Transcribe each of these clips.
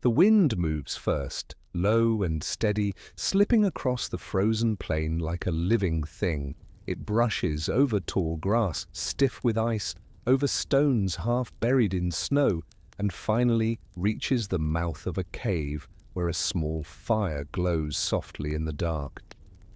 The wind moves first, low and steady, slipping across the frozen plain like a living thing. It brushes over tall grass, stiff with ice, over stones half buried in snow, and finally reaches the mouth of a cave where a small fire glows softly in the dark.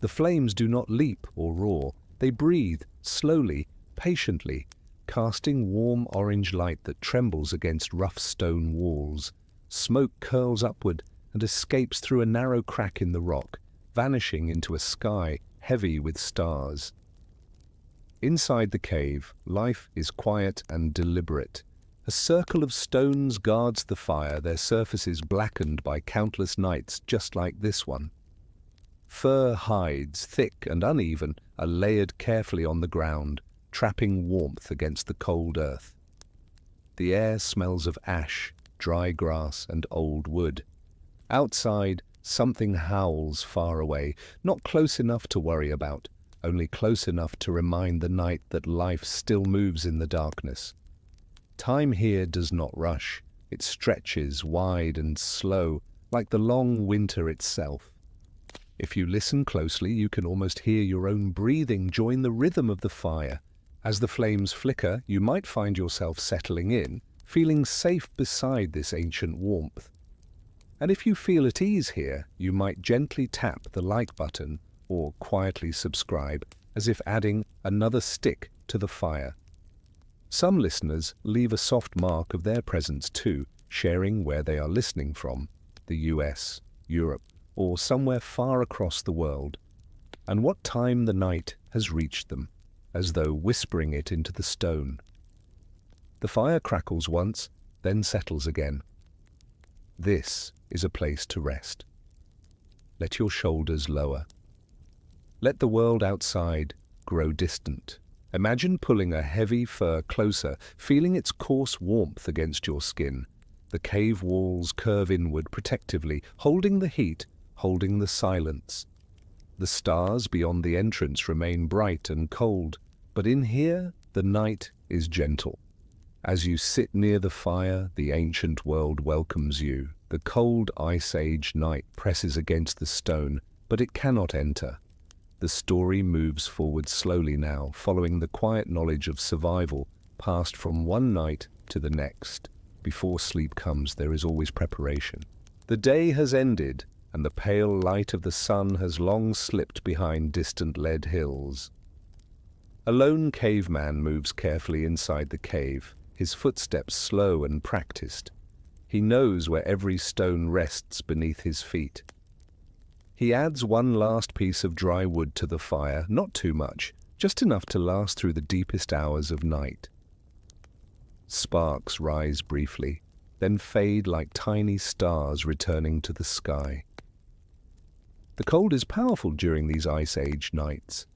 The flames do not leap or roar. They breathe, slowly, patiently, casting warm orange light that trembles against rough stone walls. Smoke curls upward and escapes through a narrow crack in the rock, vanishing into a sky heavy with stars. Inside the cave, life is quiet and deliberate. A circle of stones guards the fire, their surfaces blackened by countless nights just like this one. Fur hides, thick and uneven, are layered carefully on the ground, trapping warmth against the cold earth. The air smells of ash, dry grass, and old wood. Outside, something howls far away, not close enough to worry about, only close enough to remind the night that life still moves in the darkness. Time here does not rush. It stretches wide and slow, like the long winter itself. If you listen closely, you can almost hear your own breathing join the rhythm of the fire. As the flames flicker, you might find yourself settling in, feeling safe beside this ancient warmth. And if you feel at ease here, you might gently tap the like button or quietly subscribe, as if adding another stick to the fire. Some listeners leave a soft mark of their presence too, sharing where they are listening from, the US, Europe, or somewhere far across the world, and what time the night has reached them, as though whispering it into the stone. The fire crackles once, then settles again. This is a place to rest. Let your shoulders lower. Let the world outside grow distant. Imagine pulling a heavy fur closer, feeling its coarse warmth against your skin. The cave walls curve inward protectively, holding the heat, holding the silence. The stars beyond the entrance remain bright and cold, but in here the night is gentle. As you sit near the fire, the ancient world welcomes you. The cold Ice Age night presses against the stone, but it cannot enter. The story moves forward slowly now, following the quiet knowledge of survival, passed from one night to the next. Before sleep comes, there is always preparation. The day has ended, and the pale light of the sun has long slipped behind distant lead hills. A lone caveman moves carefully inside the cave, his footsteps slow and practiced. He knows where every stone rests beneath his feet. He adds one last piece of dry wood to the fire, not too much, just enough to last through the deepest hours of night. Sparks rise briefly, then fade like tiny stars returning to the sky. The cold is powerful during these Ice Age nights.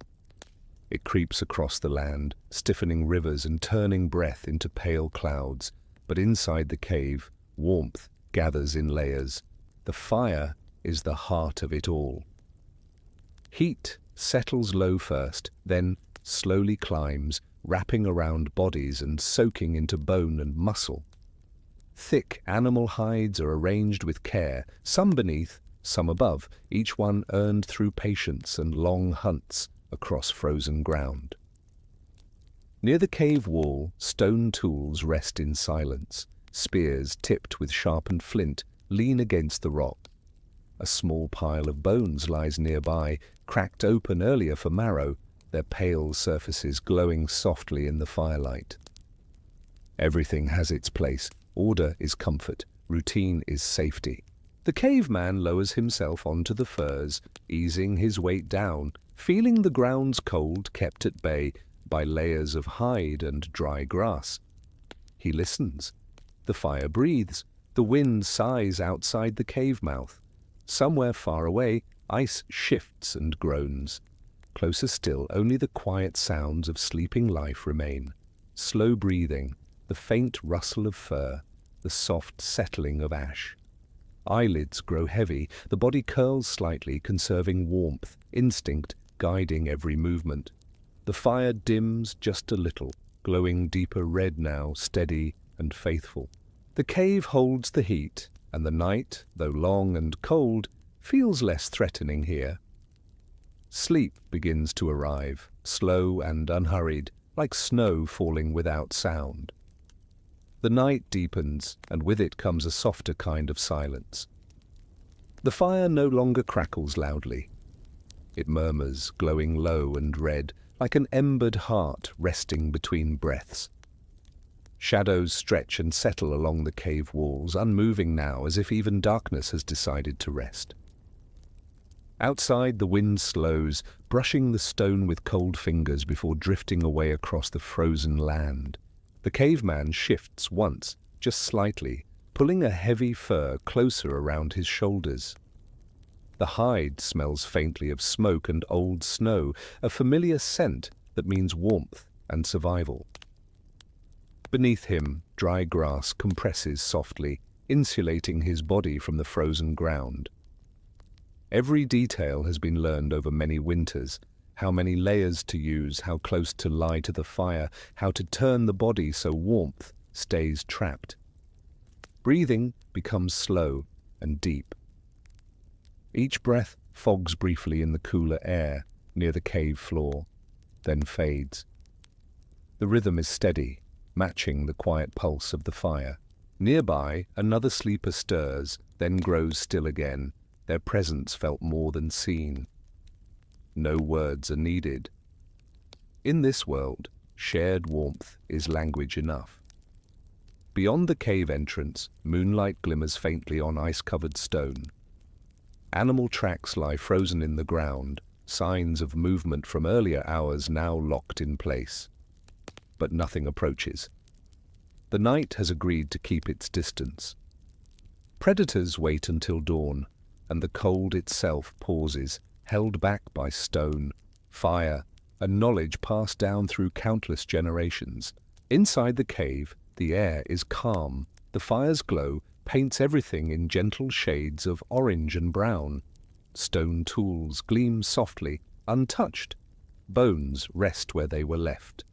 It creeps across the land, stiffening rivers and turning breath into pale clouds. But inside the cave, warmth gathers in layers. The fire is the heart of it all. Heat settles low first, then slowly climbs, wrapping around bodies and soaking into bone and muscle. Thick animal hides are arranged with care, some beneath, some above, each one earned through patience and long hunts across frozen ground. Near the cave wall, stone tools rest in silence. Spears tipped with sharpened flint lean against the rock. A small pile of bones lies nearby, cracked open earlier for marrow, their pale surfaces glowing softly in the firelight. Everything has its place. Order is comfort. Routine is safety. The caveman lowers himself onto the furs, easing his weight down, feeling the ground's cold kept at bay by layers of hide and dry grass. He listens. The fire breathes. The wind sighs outside the cave mouth. Somewhere far away, ice shifts and groans. Closer still, only the quiet sounds of sleeping life remain. Slow breathing, the faint rustle of fur, the soft settling of ash. Eyelids grow heavy, the body curls slightly, conserving warmth, instinct guiding every movement. The fire dims just a little, glowing deeper red now, steady and faithful. The cave holds the heat, and the night, though long and cold, feels less threatening here. Sleep begins to arrive, slow and unhurried, like snow falling without sound. The night deepens, and with it comes a softer kind of silence. The fire no longer crackles loudly. It murmurs, glowing low and red, like an embered heart resting between breaths. Shadows stretch and settle along the cave walls, unmoving now, as if even darkness has decided to rest. Outside, the wind slows, brushing the stone with cold fingers before drifting away across the frozen land. The caveman shifts once, just slightly, pulling a heavy fur closer around his shoulders. The hide smells faintly of smoke and old snow, a familiar scent that means warmth and survival. Beneath him, dry grass compresses softly, insulating his body from the frozen ground. Every detail has been learned over many winters: how many layers to use, how close to lie to the fire, how to turn the body so warmth stays trapped. Breathing becomes slow and deep. Each breath fogs briefly in the cooler air near the cave floor, then fades. The rhythm is steady, matching the quiet pulse of the fire. Nearby, another sleeper stirs, then grows still again, their presence felt more than seen. No words are needed. In this world, shared warmth is language enough. Beyond the cave entrance, moonlight glimmers faintly on ice-covered stone. Animal tracks lie frozen in the ground, signs of movement from earlier hours now locked in place. But nothing approaches. The night has agreed to keep its distance. Predators wait until dawn, and the cold itself pauses, held back by stone, fire, and knowledge passed down through countless generations. Inside the cave, the air is calm. The fire's glow paints everything in gentle shades of orange and brown. Stone tools gleam softly, untouched. Bones rest where they were left.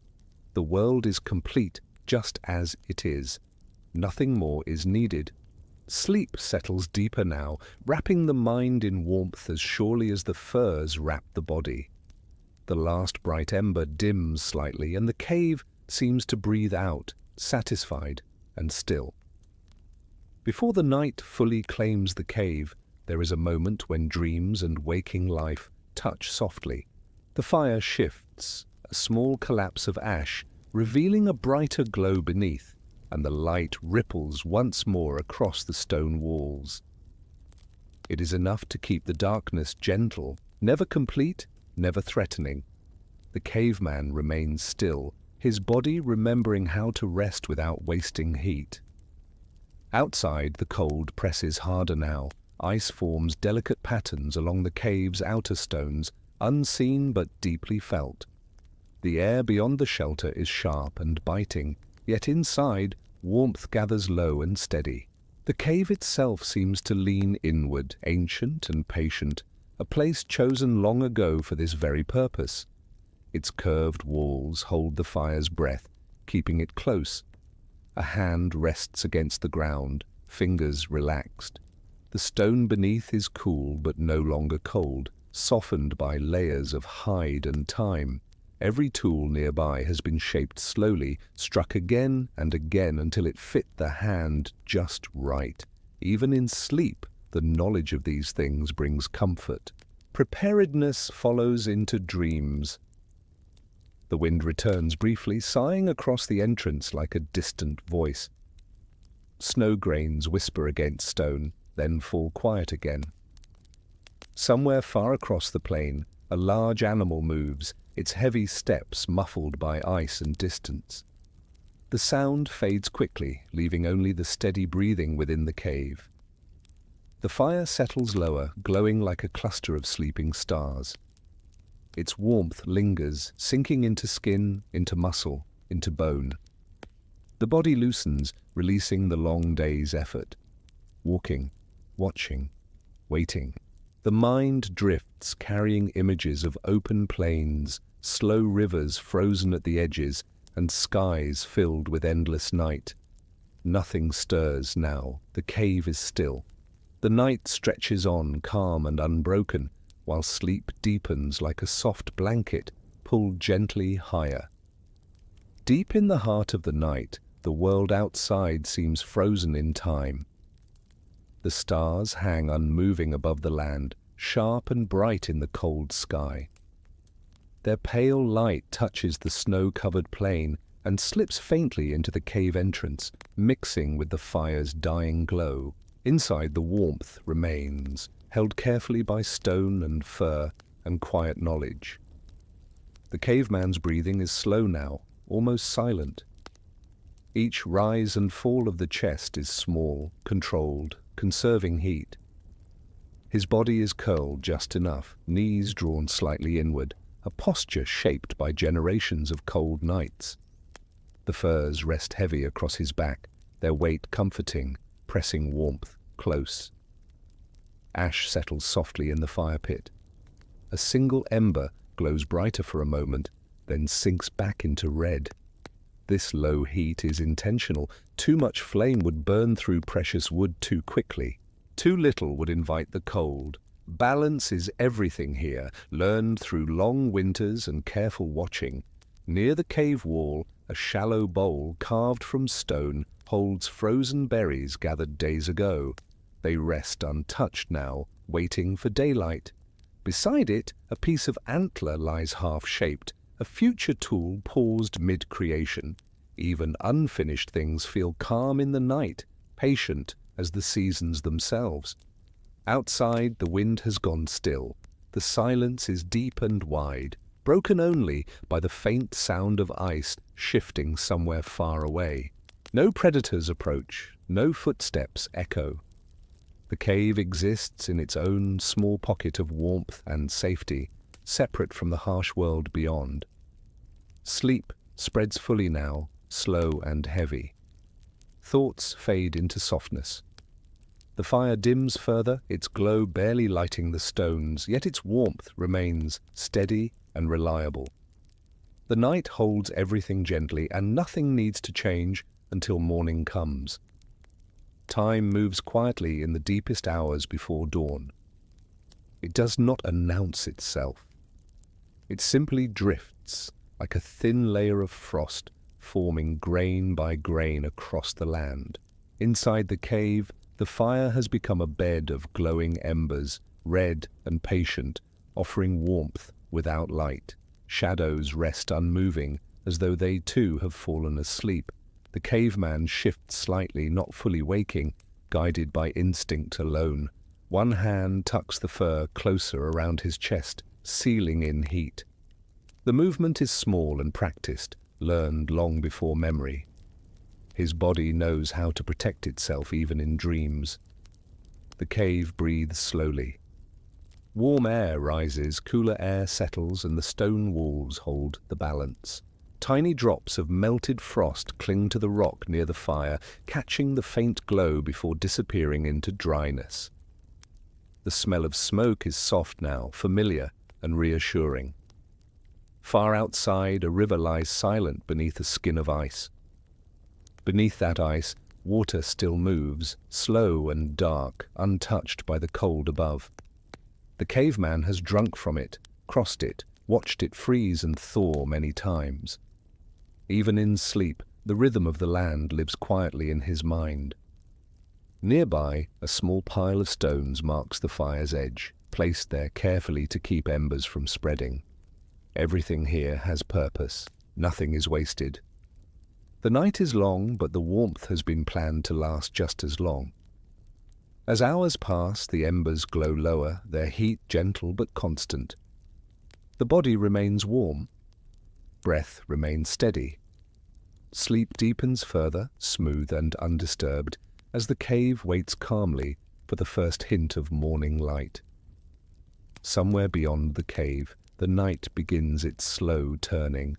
The world is complete just as it is. Nothing more is needed. Sleep settles deeper now, wrapping the mind in warmth as surely as the furs wrap the body. The last bright ember dims slightly, and the cave seems to breathe out, satisfied and still. Before the night fully claims the cave, there is a moment when dreams and waking life touch softly. The fire shifts, a small collapse of ash, revealing a brighter glow beneath, and the light ripples once more across the stone walls. It is enough to keep the darkness gentle, never complete, never threatening. The caveman remains still, his body remembering how to rest without wasting heat. Outside, the cold presses harder now. Ice forms delicate patterns along the cave's outer stones, unseen but deeply felt. The air beyond the shelter is sharp and biting, yet inside, warmth gathers low and steady. The cave itself seems to lean inward, ancient and patient, a place chosen long ago for this very purpose. Its curved walls hold the fire's breath, keeping it close. A hand rests against the ground, fingers relaxed. The stone beneath is cool but no longer cold, softened by layers of hide and time. Every tool nearby has been shaped slowly, struck again and again until it fit the hand just right. Even in sleep, the knowledge of these things brings comfort. Preparedness follows into dreams. The wind returns briefly, sighing across the entrance like a distant voice. Snow grains whisper against stone, then fall quiet again. Somewhere far across the plain, a large animal moves, its heavy steps muffled by ice and distance. The sound fades quickly, leaving only the steady breathing within the cave. The fire settles lower, glowing like a cluster of sleeping stars. Its warmth lingers, sinking into skin, into muscle, into bone. The body loosens, releasing the long day's effort. Walking, watching, waiting. The mind drifts, carrying images of open plains, slow rivers frozen at the edges, and skies filled with endless night. Nothing stirs now. The cave is still. The night stretches on, calm and unbroken, while sleep deepens like a soft blanket pulled gently higher. Deep in the heart of the night, the world outside seems frozen in time. The stars hang unmoving above the land, sharp and bright in the cold sky. Their pale light touches the snow-covered plain and slips faintly into the cave entrance, mixing with the fire's dying glow. Inside, the warmth remains, held carefully by stone and fur and quiet knowledge. The caveman's breathing is slow now, almost silent. Each rise and fall of the chest is small, controlled, conserving heat. His body is curled just enough, knees drawn slightly inward, a posture shaped by generations of cold nights. The furs rest heavy across his back, their weight comforting, pressing warmth close. Ash settles softly in the fire pit. A single ember glows brighter for a moment, then sinks back into red. This low heat is intentional. Too much flame would burn through precious wood too quickly. Too little would invite the cold. Balance is everything here, learned through long winters and careful watching. Near the cave wall, a shallow bowl carved from stone holds frozen berries gathered days ago. They rest untouched now, waiting for daylight. Beside it, a piece of antler lies half-shaped, a future tool paused mid-creation. Even unfinished things feel calm in the night, patient as the seasons themselves. Outside, the wind has gone still. The silence is deep and wide, broken only by the faint sound of ice shifting somewhere far away. No predators approach, no footsteps echo. The cave exists in its own small pocket of warmth and safety, separate from the harsh world beyond. Sleep spreads fully now, slow and heavy. Thoughts fade into softness. The fire dims further, its glow barely lighting the stones, yet its warmth remains steady and reliable. The night holds everything gently, and nothing needs to change until morning comes. Time moves quietly in the deepest hours before dawn. It does not announce itself. It simply drifts, like a thin layer of frost, forming grain by grain across the land. Inside the cave, the fire has become a bed of glowing embers, red and patient, offering warmth without light. Shadows rest unmoving, as though they too have fallen asleep. The caveman shifts slightly, not fully waking, guided by instinct alone. One hand tucks the fur closer around his chest, sealing in heat. The movement is small and practiced, learned long before memory. His body knows how to protect itself even in dreams. The cave breathes slowly. Warm air rises, cooler air settles, and the stone walls hold the balance. Tiny drops of melted frost cling to the rock near the fire, catching the faint glow before disappearing into dryness. The smell of smoke is soft now, familiar and reassuring. Far outside, a river lies silent beneath a skin of ice. Beneath that ice, water still moves, slow and dark, untouched by the cold above. The caveman has drunk from it, crossed it, watched it freeze and thaw many times. Even in sleep, the rhythm of the land lives quietly in his mind. Nearby, a small pile of stones marks the fire's edge, placed there carefully to keep embers from spreading. Everything here has purpose. Nothing is wasted. The night is long, but the warmth has been planned to last just as long. As hours pass, the embers glow lower, their heat gentle but constant. The body remains warm. Breath remains steady. Sleep deepens further, smooth and undisturbed, as the cave waits calmly for the first hint of morning light. Somewhere beyond the cave, the night begins its slow turning.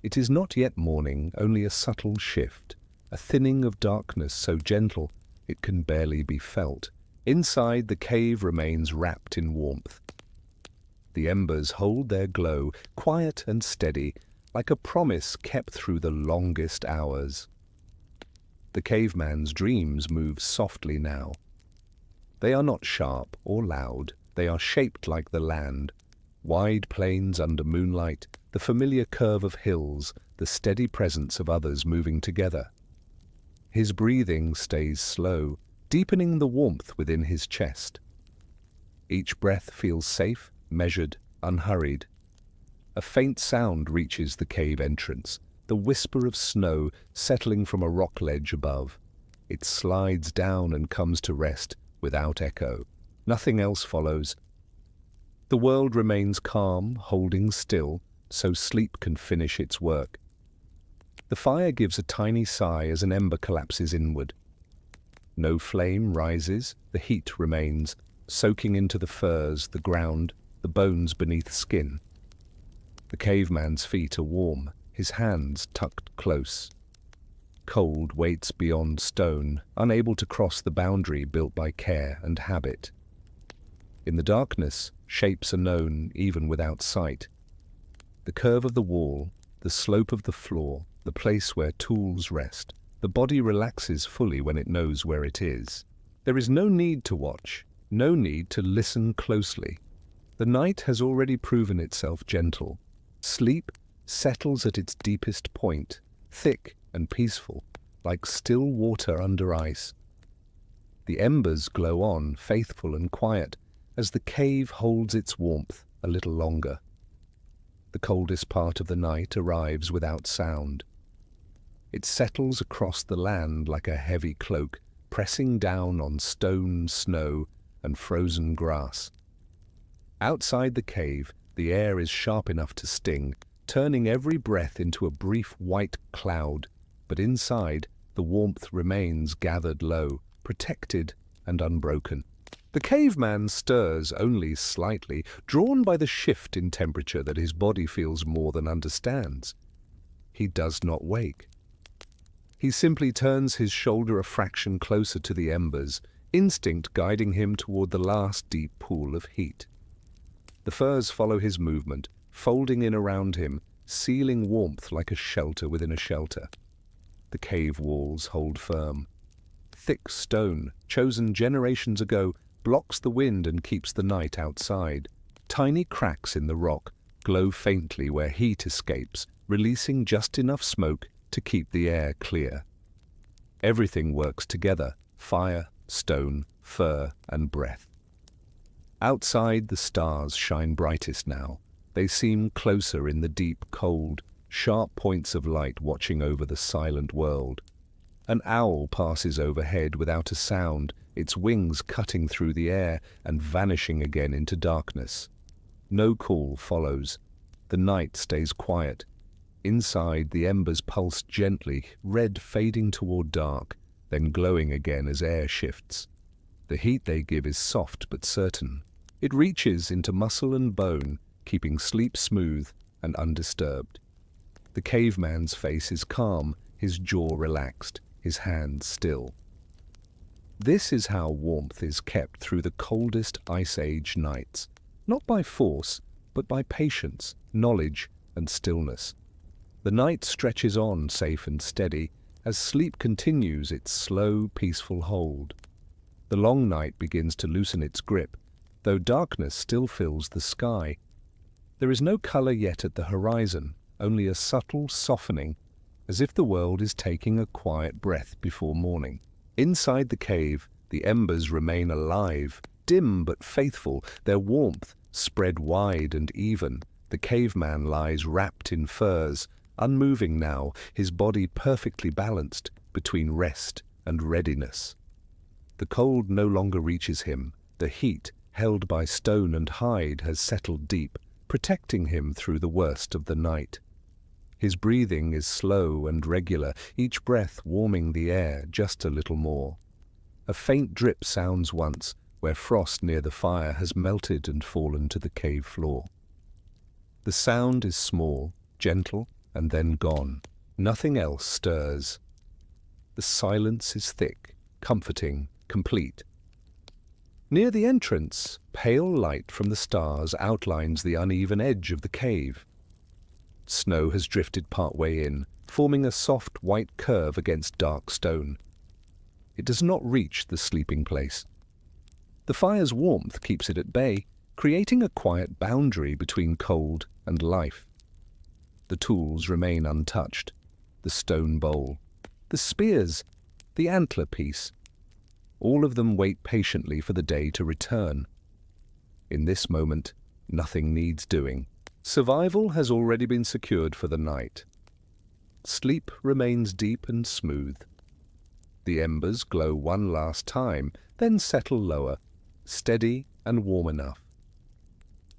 It is not yet morning, only a subtle shift, a thinning of darkness so gentle it can barely be felt. Inside, the cave remains wrapped in warmth. The embers hold their glow, quiet and steady, like a promise kept through the longest hours. The caveman's dreams move softly now. They are not sharp or loud, they are shaped like the land. Wide plains under moonlight, the familiar curve of hills, the steady presence of others moving together. His breathing stays slow, deepening the warmth within his chest. Each breath feels safe, measured, unhurried. A faint sound reaches the cave entrance, the whisper of snow settling from a rock ledge above. It slides down and comes to rest without echo. Nothing else follows. The world remains calm, holding still, so sleep can finish its work. The fire gives a tiny sigh as an ember collapses inward. No flame rises, the heat remains, soaking into the furs, the ground, the bones beneath skin. The caveman's feet are warm, his hands tucked close. Cold waits beyond stone, unable to cross the boundary built by care and habit. In the darkness, shapes are known even without sight. The curve of the wall, the slope of the floor, the place where tools rest, the body relaxes fully when it knows where it is. There is no need to watch, no need to listen closely. The night has already proven itself gentle. Sleep settles at its deepest point, thick and peaceful, like still water under ice. The embers glow on, faithful and quiet, as the cave holds its warmth a little longer. The coldest part of the night arrives without sound. It settles across the land like a heavy cloak, pressing down on stone, snow, and frozen grass. Outside the cave, the air is sharp enough to sting, turning every breath into a brief white cloud, but inside, the warmth remains gathered low, protected and unbroken. The caveman stirs only slightly, drawn by the shift in temperature that his body feels more than understands. He does not wake. He simply turns his shoulder a fraction closer to the embers, instinct guiding him toward the last deep pool of heat. The furs follow his movement, folding in around him, sealing warmth like a shelter within a shelter. The cave walls hold firm. Thick stone, chosen generations ago, blocks the wind and keeps the night outside. Tiny cracks in the rock glow faintly where heat escapes, releasing just enough smoke to keep the air clear. Everything works together: fire, stone, fur, and breath. Outside, the stars shine brightest now. They seem closer in the deep, cold, sharp points of light watching over the silent world. An owl passes overhead without a sound, its wings cutting through the air and vanishing again into darkness. No call follows. The night stays quiet. Inside, the embers pulse gently, red fading toward dark, then glowing again as air shifts. The heat they give is soft but certain. It reaches into muscle and bone, keeping sleep smooth and undisturbed. The caveman's face is calm, his jaw relaxed, his hands still. This is how warmth is kept through the coldest Ice Age nights, not by force, but by patience, knowledge, and stillness. The night stretches on, safe and steady, as sleep continues its slow, peaceful hold. The long night begins to loosen its grip, though darkness still fills the sky. There is no color yet at the horizon, only a subtle softening, as if the world is taking a quiet breath before morning. Inside the cave, the embers remain alive, dim but faithful, their warmth spread wide and even. The caveman lies wrapped in furs, unmoving now, his body perfectly balanced between rest and readiness. The cold no longer reaches him. The heat, held by stone and hide, has settled deep, protecting him through the worst of the night. His breathing is slow and regular, each breath warming the air just a little more. A faint drip sounds once, where frost near the fire has melted and fallen to the cave floor. The sound is small, gentle, and then gone. Nothing else stirs. The silence is thick, comforting, complete. Near the entrance, pale light from the stars outlines the uneven edge of the cave. Snow has drifted partway in, forming a soft white curve against dark stone. It does not reach the sleeping place. The fire's warmth keeps it at bay, creating a quiet boundary between cold and life. The tools remain untouched. The stone bowl, the spears, the antler piece. All of them wait patiently for the day to return. In this moment, nothing needs doing. Survival has already been secured for the night. Sleep remains deep and smooth. The embers glow one last time, then settle lower, steady and warm enough.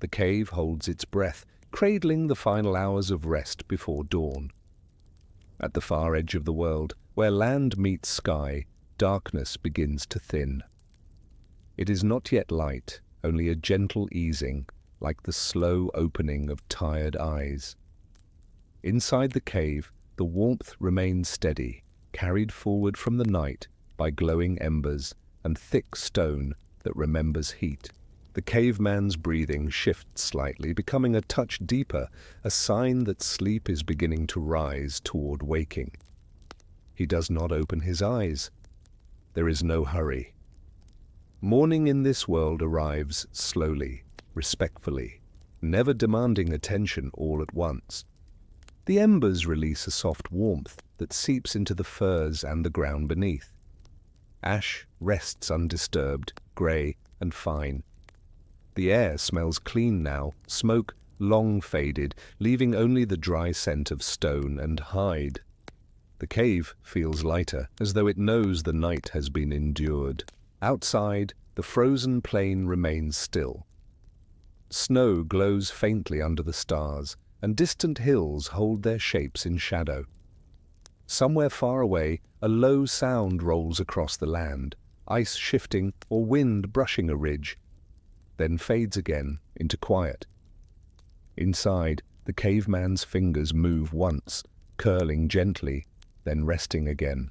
The cave holds its breath, cradling the final hours of rest before dawn. At the far edge of the world, where land meets sky, darkness begins to thin. It is not yet light, only a gentle easing, like the slow opening of tired eyes. Inside the cave, the warmth remains steady, carried forward from the night by glowing embers and thick stone that remembers heat. The caveman's breathing shifts slightly, becoming a touch deeper, a sign that sleep is beginning to rise toward waking. He does not open his eyes. There is no hurry. Morning in this world arrives slowly, respectfully, never demanding attention all at once. The embers release a soft warmth that seeps into the furs and the ground beneath. Ash rests undisturbed, grey and fine. The air smells clean now, smoke long faded, leaving only the dry scent of stone and hide. The cave feels lighter, as though it knows the night has been endured. Outside, the frozen plain remains still. Snow glows faintly under the stars, and distant hills hold their shapes in shadow. Somewhere far away, a low sound rolls across the land, ice shifting or wind brushing a ridge, then fades again into quiet. Inside, the caveman's fingers move once, curling gently, then resting again.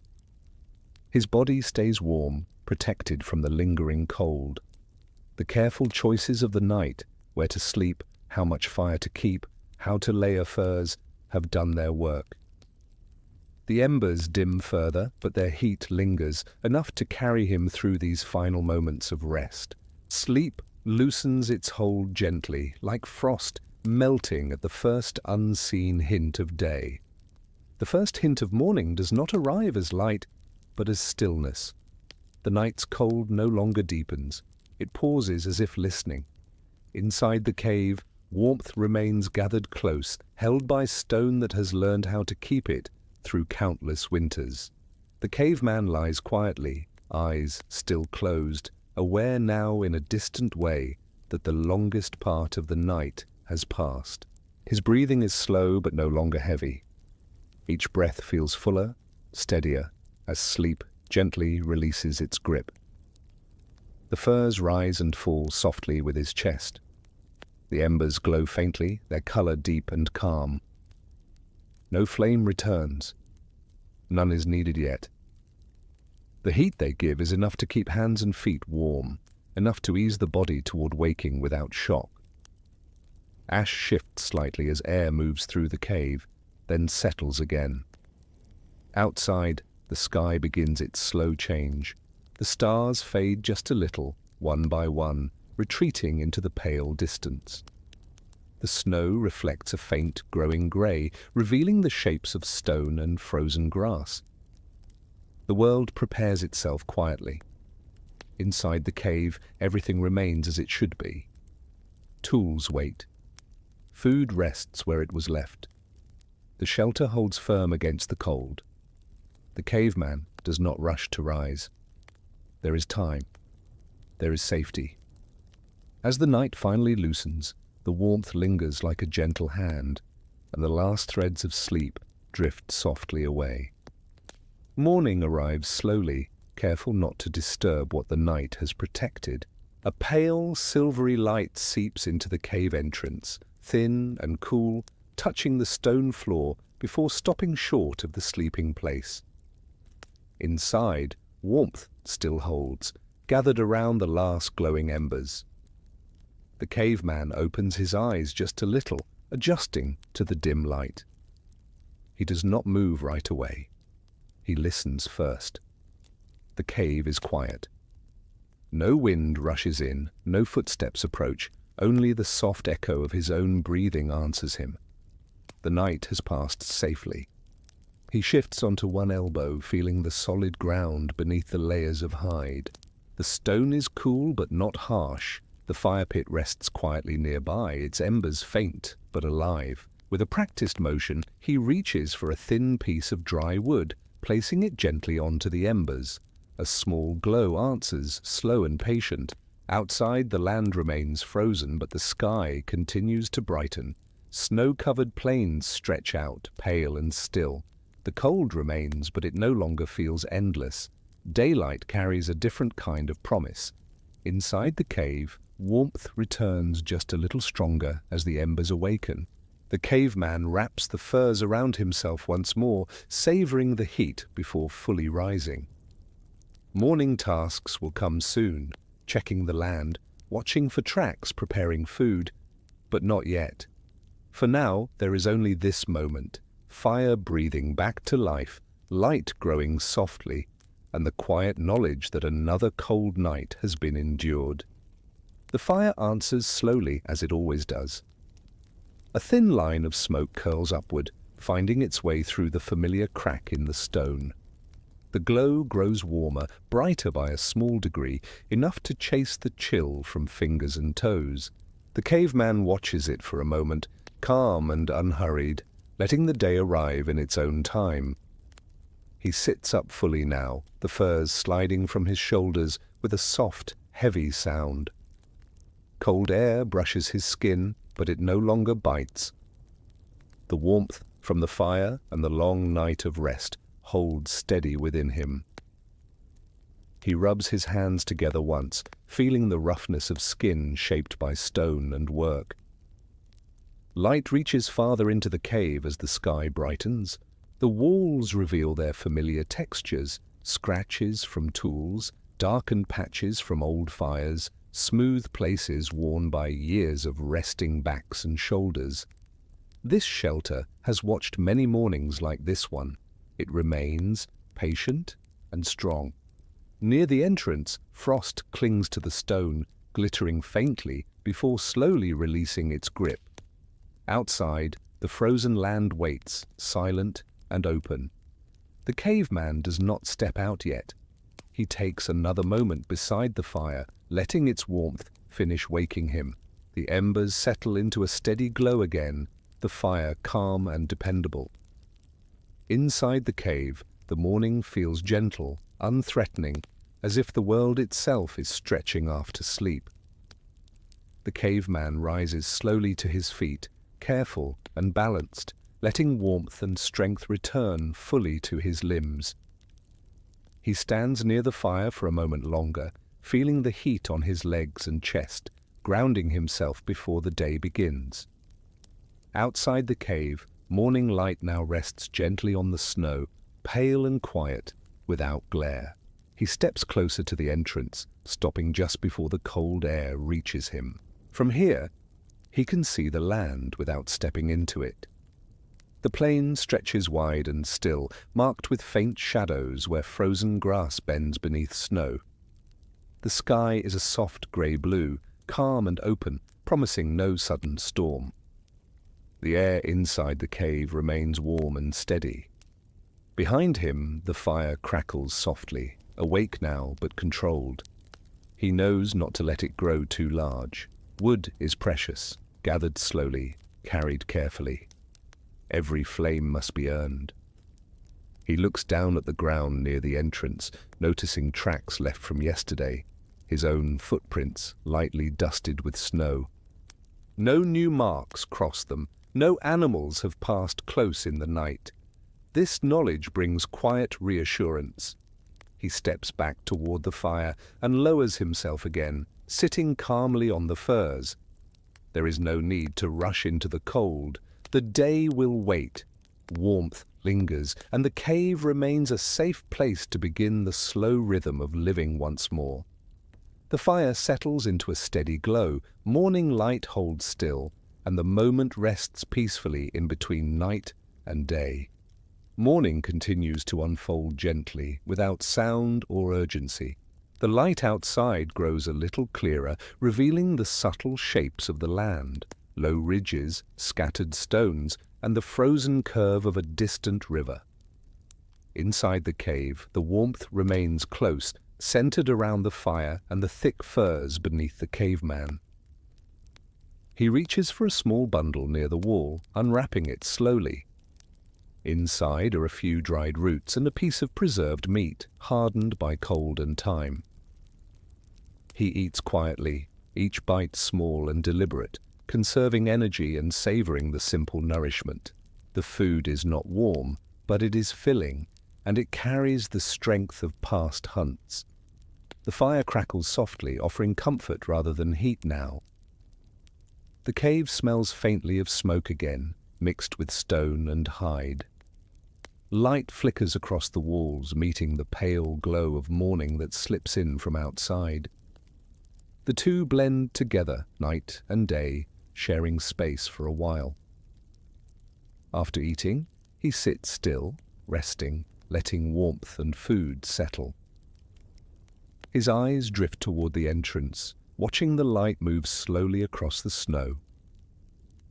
His body stays warm, protected from the lingering cold. The careful choices of the night, where to sleep, how much fire to keep, how to layer furs, have done their work. The embers dim further, but their heat lingers, enough to carry him through these final moments of rest. Sleep loosens its hold gently, like frost melting at the first unseen hint of day. The first hint of morning does not arrive as light, but as stillness. The night's cold no longer deepens. It pauses as if listening. Inside the cave, warmth remains gathered close, held by stone that has learned how to keep it through countless winters. The caveman lies quietly, eyes still closed, aware now in a distant way that the longest part of the night has passed. His breathing is slow but no longer heavy. Each breath feels fuller, steadier, as sleep gently releases its grip. The furs rise and fall softly with his chest. The embers glow faintly, their color deep and calm. No flame returns. None is needed yet. The heat they give is enough to keep hands and feet warm, enough to ease the body toward waking without shock. Ash shifts slightly as air moves through the cave, then settles again. Outside, the sky begins its slow change. The stars fade just a little, one by one, retreating into the pale distance. The snow reflects a faint, growing grey, revealing the shapes of stone and frozen grass. The world prepares itself quietly. Inside the cave, everything remains as it should be. Tools wait. Food rests where it was left. The shelter holds firm against the cold. The caveman does not rush to rise. There is time. There is safety. As the night finally loosens, the warmth lingers like a gentle hand, and the last threads of sleep drift softly away. Morning arrives slowly, careful not to disturb what the night has protected. A pale, silvery light seeps into the cave entrance, thin and cool, touching the stone floor before stopping short of the sleeping place. Inside, warmth still holds, gathered around the last glowing embers. The caveman opens his eyes just a little, adjusting to the dim light. He does not move right away. He listens first. The cave is quiet. No wind rushes in, no footsteps approach, only the soft echo of his own breathing answers him. The night has passed safely. He shifts onto one elbow, feeling the solid ground beneath the layers of hide. The stone is cool but not harsh. The fire pit rests quietly nearby, its embers faint but alive. With a practiced motion, he reaches for a thin piece of dry wood, placing it gently onto the embers. A small glow answers, slow and patient. Outside, the land remains frozen, but the sky continues to brighten. Snow-covered plains stretch out, pale and still. The cold remains, but it no longer feels endless. Daylight carries a different kind of promise. Inside the cave, warmth returns just a little stronger as the embers awaken. The caveman wraps the furs around himself once more, savoring the heat before fully rising. Morning tasks will come soon, checking the land, watching for tracks, preparing food, but not yet. For now, there is only this moment, fire breathing back to life, light growing softly, and the quiet knowledge that another cold night has been endured. The fire answers slowly, as it always does. A thin line of smoke curls upward, finding its way through the familiar crack in the stone. The glow grows warmer, brighter by a small degree, enough to chase the chill from fingers and toes. The caveman watches it for a moment, calm and unhurried, letting the day arrive in its own time. He sits up fully now, the furs sliding from his shoulders with a soft, heavy sound. Cold air brushes his skin, but it no longer bites. The warmth from the fire and the long night of rest holds steady within him. He rubs his hands together once, feeling the roughness of skin shaped by stone and work. Light reaches farther into the cave as the sky brightens. The walls reveal their familiar textures, scratches from tools, darkened patches from old fires, smooth places worn by years of resting backs and shoulders. This shelter has watched many mornings like this one. It remains patient and strong. Near the entrance, frost clings to the stone, glittering faintly before slowly releasing its grip. Outside, the frozen land waits, silent and open. The caveman does not step out yet. He takes another moment beside the fire, letting its warmth finish waking him. The embers settle into a steady glow again, the fire calm and dependable. Inside the cave, the morning feels gentle, unthreatening, as if the world itself is stretching after sleep. The caveman rises slowly to his feet, careful and balanced, letting warmth and strength return fully to his limbs. He stands near the fire for a moment longer, feeling the heat on his legs and chest, grounding himself before the day begins. Outside the cave, morning light now rests gently on the snow, pale and quiet, without glare. He steps closer to the entrance, stopping just before the cold air reaches him. From here, he can see the land without stepping into it. The plain stretches wide and still, marked with faint shadows where frozen grass bends beneath snow. The sky is a soft grey blue, calm and open, promising no sudden storm. The air inside the cave remains warm and steady. Behind him, the fire crackles softly, awake now but controlled. He knows not to let it grow too large. Wood is precious, gathered slowly, carried carefully. Every flame must be earned. He looks down at the ground near the entrance, noticing tracks left from yesterday, his own footprints lightly dusted with snow. No new marks cross them, no animals have passed close in the night. This knowledge brings quiet reassurance. He steps back toward the fire and lowers himself again, sitting calmly on the furs. There is no need to rush into the cold. The day will wait. Warmth lingers, and the cave remains a safe place to begin the slow rhythm of living once more. The fire settles into a steady glow, morning light holds still, and the moment rests peacefully in between night and day. Morning continues to unfold gently, without sound or urgency. The light outside grows a little clearer, revealing the subtle shapes of the land, low ridges, scattered stones, and the frozen curve of a distant river. Inside the cave, the warmth remains close, centered around the fire and the thick furs beneath the caveman. He reaches for a small bundle near the wall, unwrapping it slowly. Inside are a few dried roots and a piece of preserved meat, hardened by cold and time. He eats quietly, each bite small and deliberate, conserving energy and savoring the simple nourishment. The food is not warm, but it is filling, and it carries the strength of past hunts. The fire crackles softly, offering comfort rather than heat now. The cave smells faintly of smoke again, mixed with stone and hide. Light flickers across the walls, meeting the pale glow of morning that slips in from outside. The two blend together, night and day, sharing space for a while. After eating, he sits still, resting, letting warmth and food settle. His eyes drift toward the entrance, watching the light move slowly across the snow.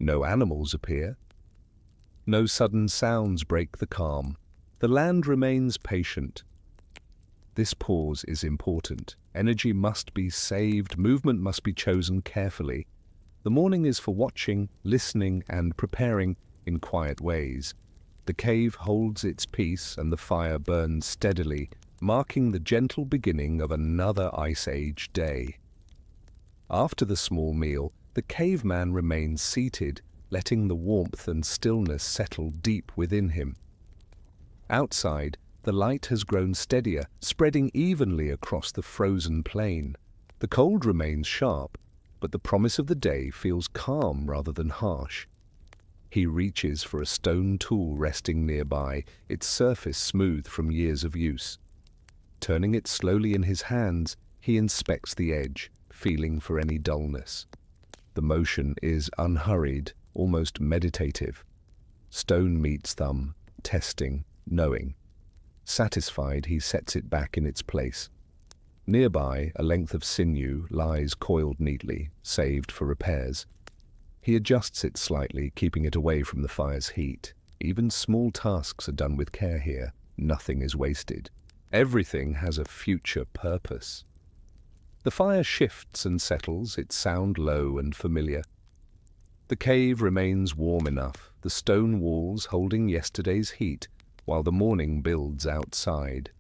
No animals appear. No sudden sounds break the calm. The land remains patient. This pause is important. Energy must be saved, movement must be chosen carefully. The morning is for watching, listening, and preparing in quiet ways. The cave holds its peace and the fire burns steadily, marking the gentle beginning of another Ice Age day. After the small meal, the caveman remains seated, letting the warmth and stillness settle deep within him. Outside, the light has grown steadier, spreading evenly across the frozen plain. The cold remains sharp, but the promise of the day feels calm rather than harsh. He reaches for a stone tool resting nearby, its surface smooth from years of use. Turning it slowly in his hands, he inspects the edge, feeling for any dullness. The motion is unhurried, almost meditative. Stone meets thumb, testing, knowing. Satisfied, he sets it back in its place. Nearby, a length of sinew lies coiled neatly, saved for repairs. He adjusts it slightly, keeping it away from the fire's heat. Even small tasks are done with care here. Nothing is wasted. Everything has a future purpose. The fire shifts and settles, its sound low and familiar. The cave remains warm enough, the stone walls holding yesterday's heat, while the morning builds outside.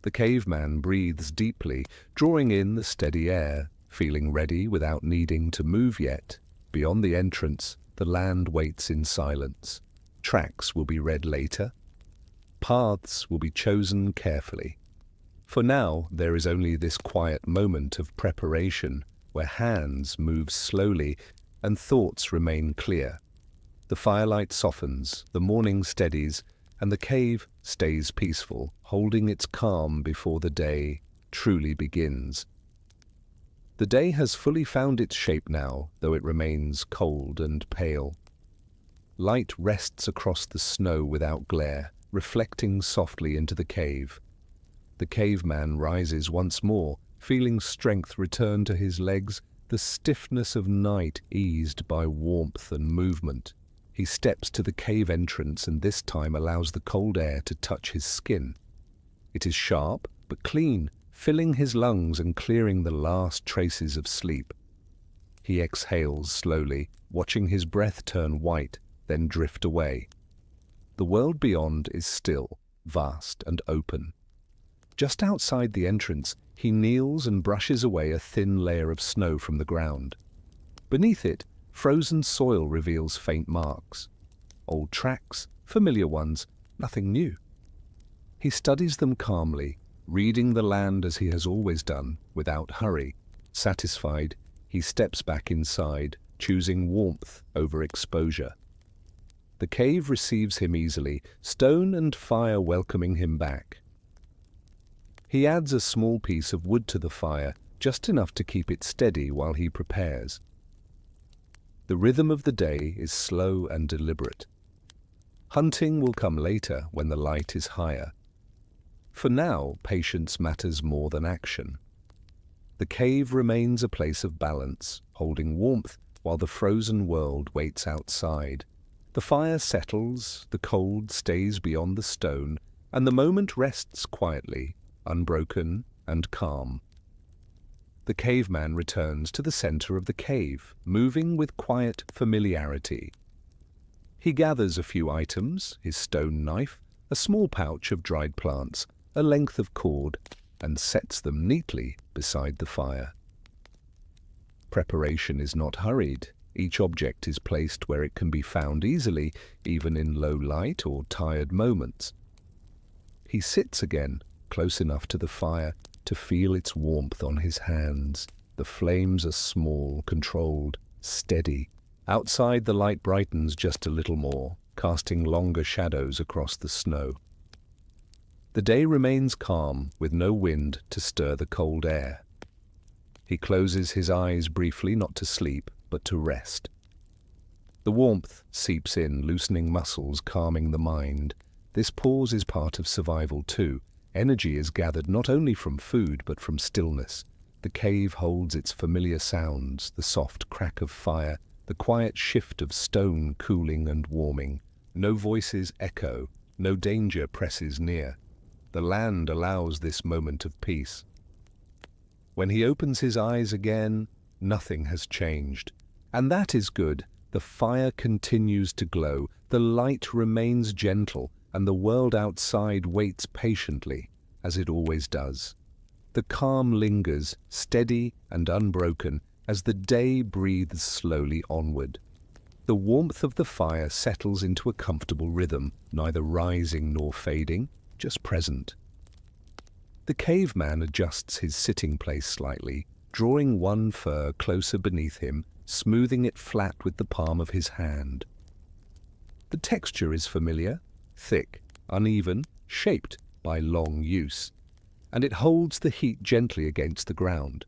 The caveman breathes deeply, drawing in the steady air, feeling ready without needing to move yet. Beyond the entrance, the land waits in silence. Tracks will be read later. Paths will be chosen carefully. For now, there is only this quiet moment of preparation, where hands move slowly and thoughts remain clear. The firelight softens, the morning steadies, and the cave stays peaceful, holding its calm before the day truly begins. The day has fully found its shape now, though it remains cold and pale. Light rests across the snow without glare, reflecting softly into the cave. The caveman rises once more, feeling strength return to his legs, the stiffness of night eased by warmth and movement. He steps to the cave entrance and this time allows the cold air to touch his skin. It is sharp but clean, filling his lungs and clearing the last traces of sleep. He exhales slowly, watching his breath turn white, then drift away. The world beyond is still, vast and open. Just outside the entrance, he kneels and brushes away a thin layer of snow from the ground. Beneath it, frozen soil reveals faint marks. Old tracks, familiar ones, nothing new. He studies them calmly, reading the land as he has always done, without hurry. Satisfied, he steps back inside, choosing warmth over exposure. The cave receives him easily, stone and fire welcoming him back. He adds a small piece of wood to the fire, just enough to keep it steady while he prepares. The rhythm of the day is slow and deliberate. Hunting will come later when the light is higher. For now, patience matters more than action. The cave remains a place of balance, holding warmth while the frozen world waits outside. The fire settles, the cold stays beyond the stone, and the moment rests quietly, unbroken and calm. The caveman returns to the center of the cave, moving with quiet familiarity. He gathers a few items, his stone knife, a small pouch of dried plants, a length of cord, and sets them neatly beside the fire. Preparation is not hurried. Each object is placed where it can be found easily, even in low light or tired moments. He sits again, close enough to the fire to feel its warmth on his hands. The flames are small, controlled, steady. Outside, the light brightens just a little more, casting longer shadows across the snow. The day remains calm, with no wind to stir the cold air. He closes his eyes briefly, not to sleep, but to rest. The warmth seeps in, loosening muscles, calming the mind. This pause is part of survival too. Energy is gathered not only from food, but from stillness. The cave holds its familiar sounds, the soft crack of fire, the quiet shift of stone cooling and warming. No voices echo, no danger presses near. The land allows this moment of peace. When he opens his eyes again, nothing has changed. And that is good. The fire continues to glow, the light remains gentle, and the world outside waits patiently, as it always does. The calm lingers, steady and unbroken, as the day breathes slowly onward. The warmth of the fire settles into a comfortable rhythm, neither rising nor fading, just present. The caveman adjusts his sitting place slightly, drawing one fur closer beneath him, smoothing it flat with the palm of his hand. The texture is familiar, thick, uneven, shaped by long use, and it holds the heat gently against the ground.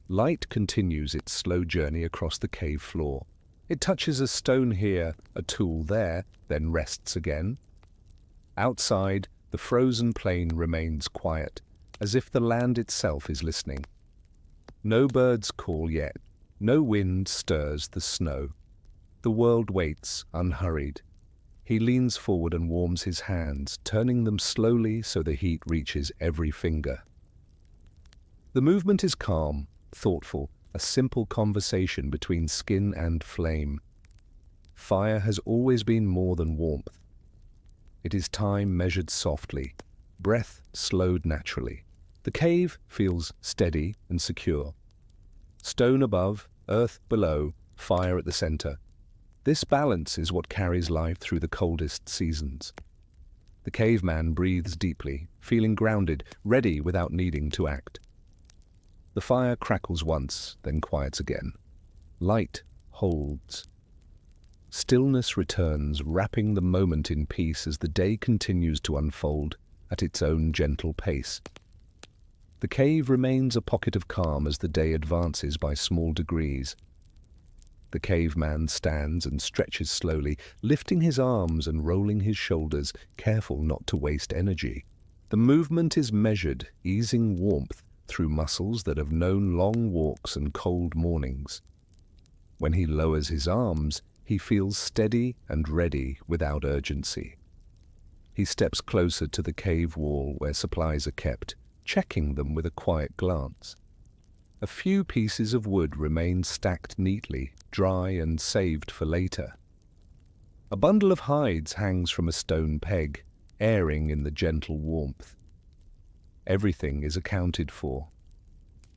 Light continues its slow journey across the cave floor. It touches a stone here, a tool there, then rests again. Outside, the frozen plain remains quiet, as if the land itself is listening. No birds call yet, no wind stirs the snow. The world waits, unhurried. He leans forward and warms his hands, turning them slowly so the heat reaches every finger. The movement is calm, thoughtful, a simple conversation between skin and flame. Fire has always been more than warmth. It is time measured softly, breath slowed naturally. The cave feels steady and secure. Stone above, earth below, fire at the center. This balance is what carries life through the coldest seasons. The caveman breathes deeply, feeling grounded, ready without needing to act. The fire crackles once, then quiets again. Light holds. Stillness returns, wrapping the moment in peace as the day continues to unfold at its own gentle pace. The cave remains a pocket of calm as the day advances by small degrees. The caveman stands and stretches slowly, lifting his arms and rolling his shoulders, careful not to waste energy. The movement is measured, easing warmth through muscles that have known long walks and cold mornings. When he lowers his arms, he feels steady and ready without urgency. He steps closer to the cave wall where supplies are kept, checking them with a quiet glance. A few pieces of wood remain stacked neatly, dry and saved for later. A bundle of hides hangs from a stone peg, airing in the gentle warmth. Everything is accounted for.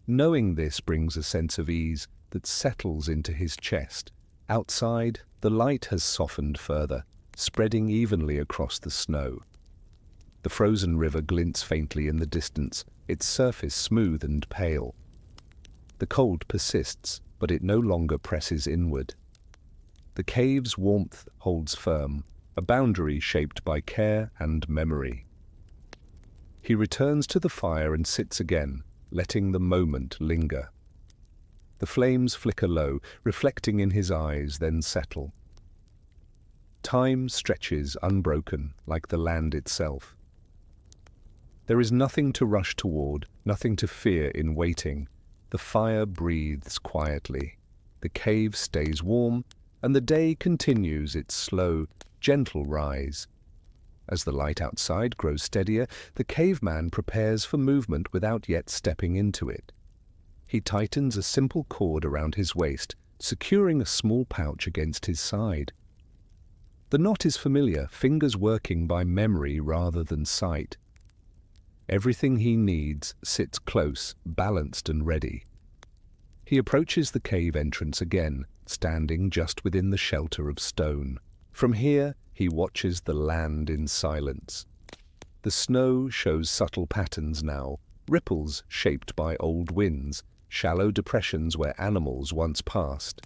Knowing this brings a sense of ease that settles into his chest. Outside, the light has softened further, spreading evenly across the snow. The frozen river glints faintly in the distance, its surface smooth and pale. The cold persists, but it no longer presses inward. The cave's warmth holds firm, a boundary shaped by care and memory. He returns to the fire and sits again, letting the moment linger. The flames flicker low, reflecting in his eyes, then settle. Time stretches unbroken, like the land itself. There is nothing to rush toward, nothing to fear in waiting. The fire breathes quietly. The cave stays warm, and the day continues its slow, gentle rise. As the light outside grows steadier, the caveman prepares for movement without yet stepping into it. He tightens a simple cord around his waist, securing a small pouch against his side. The knot is familiar, fingers working by memory rather than sight. Everything he needs sits close, balanced and ready. He approaches the cave entrance again, standing just within the shelter of stone. From here, he watches the land in silence. The snow shows subtle patterns now, ripples shaped by old winds, shallow depressions where animals once passed.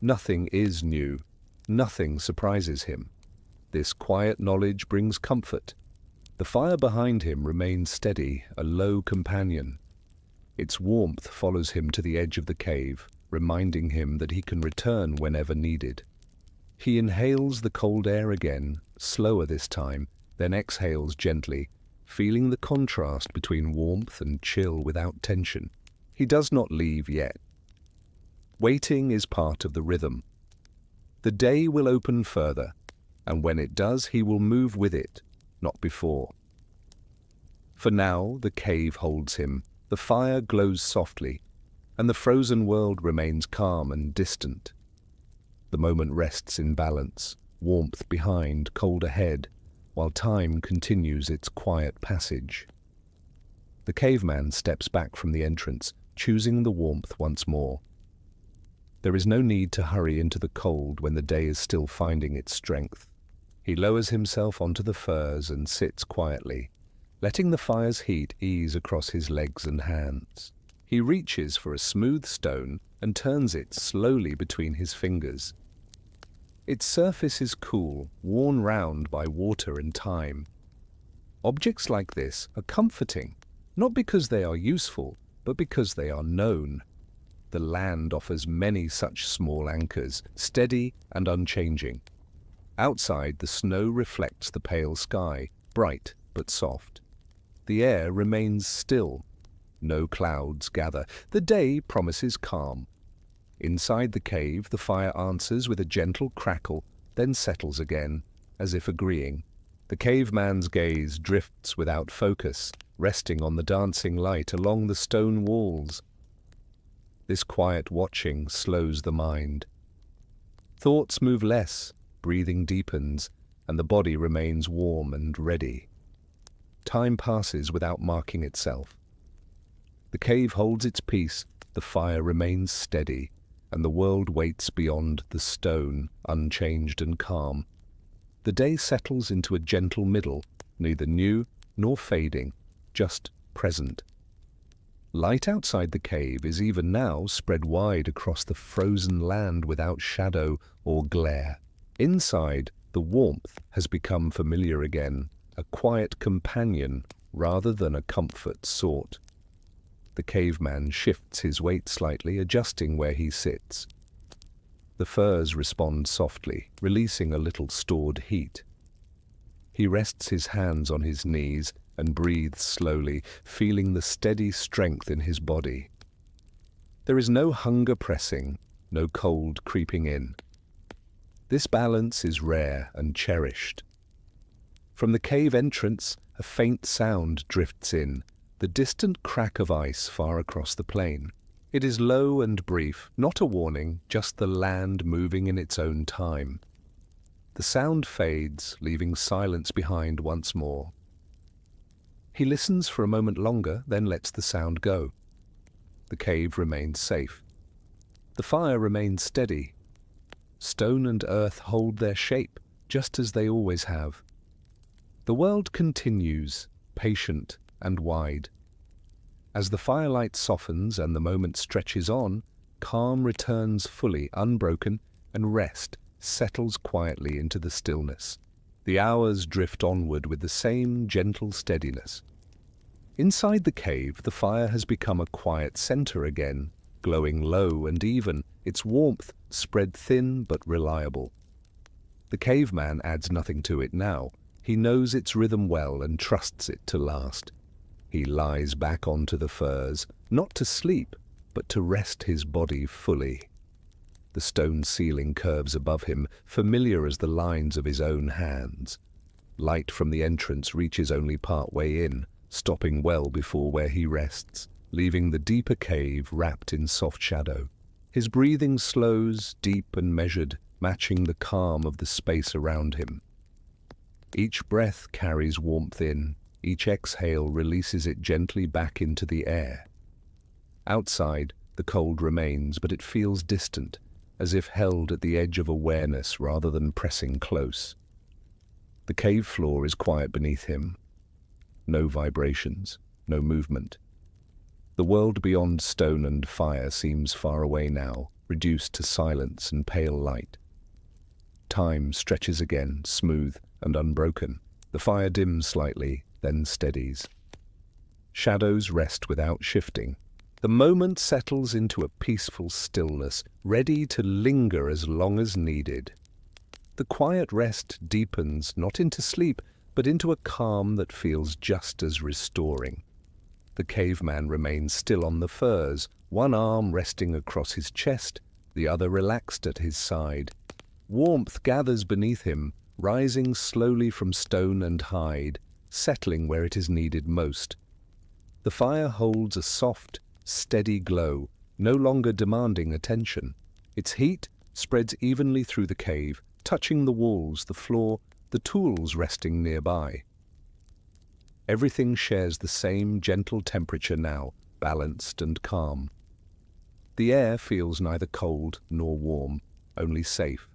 Nothing is new. Nothing surprises him. This quiet knowledge brings comfort. The fire behind him remains steady, a low companion. Its warmth follows him to the edge of the cave, reminding him that he can return whenever needed. He inhales the cold air again, slower this time, then exhales gently, feeling the contrast between warmth and chill without tension. He does not leave yet. Waiting is part of the rhythm. The day will open further, and when it does, he will move with it, not before. For now, the cave holds him, the fire glows softly, and the frozen world remains calm and distant. The moment rests in balance, warmth behind, cold ahead, while time continues its quiet passage. The caveman steps back from the entrance, choosing the warmth once more. There is no need to hurry into the cold when the day is still finding its strength. He lowers himself onto the furs and sits quietly, letting the fire's heat ease across his legs and hands. He reaches for a smooth stone and turns it slowly between his fingers. Its surface is cool, worn round by water and time. Objects like this are comforting, not because they are useful, but because they are known. The land offers many such small anchors, steady and unchanging. Outside, the snow reflects the pale sky, bright but soft. The air remains still. No clouds gather. The day promises calm. Inside the cave, the fire answers with a gentle crackle, then settles again, as if agreeing. The caveman's gaze drifts without focus, resting on the dancing light along the stone walls. This quiet watching slows the mind. Thoughts move less, breathing deepens, and the body remains warm and ready. Time passes without marking itself. The cave holds its peace, the fire remains steady, and the world waits beyond the stone, unchanged and calm. The day settles into a gentle middle, neither new nor fading, just present. Light outside the cave is even now spread wide across the frozen land without shadow or glare. Inside, the warmth has become familiar again, a quiet companion rather than a comfort sought. The caveman shifts his weight slightly, adjusting where he sits. The furs respond softly, releasing a little stored heat. He rests his hands on his knees and breathes slowly, feeling the steady strength in his body. There is no hunger pressing, no cold creeping in. This balance is rare and cherished. From the cave entrance, a faint sound drifts in, the distant crack of ice far across the plain. It is low and brief, not a warning, just the land moving in its own time. The sound fades, leaving silence behind once more. He listens for a moment longer, then lets the sound go. The cave remains safe. The fire remains steady. Stone and earth hold their shape, just as they always have. The world continues, patient and wide. As the firelight softens and the moment stretches on, calm returns fully, unbroken, and rest settles quietly into the stillness. The hours drift onward with the same gentle steadiness. Inside the cave, the fire has become a quiet center again, glowing low and even, its warmth spread thin but reliable. The caveman adds nothing to it now. He knows its rhythm well and trusts it to last. He lies back onto the furs, not to sleep, but to rest his body fully. The stone ceiling curves above him, familiar as the lines of his own hands. Light from the entrance reaches only part way in, stopping well before where he rests, leaving the deeper cave wrapped in soft shadow. His breathing slows, deep and measured, matching the calm of the space around him. Each breath carries warmth in, each exhale releases it gently back into the air. Outside, the cold remains, but it feels distant, as if held at the edge of awareness rather than pressing close. The cave floor is quiet beneath him. No vibrations, no movement. The world beyond stone and fire seems far away now, reduced to silence and pale light. Time stretches again, smooth and unbroken. The fire dims slightly, then steadies. Shadows rest without shifting. The moment settles into a peaceful stillness, ready to linger as long as needed. The quiet rest deepens, not into sleep, but into a calm that feels just as restoring. The caveman remains still on the furs, one arm resting across his chest, the other relaxed at his side. Warmth gathers beneath him, rising slowly from stone and hide, settling where it is needed most. The fire holds a soft, steady glow, no longer demanding attention. Its heat spreads evenly through the cave, touching the walls, the floor, the tools resting nearby. Everything shares the same gentle temperature now, balanced and calm. The air feels neither cold nor warm, only safe.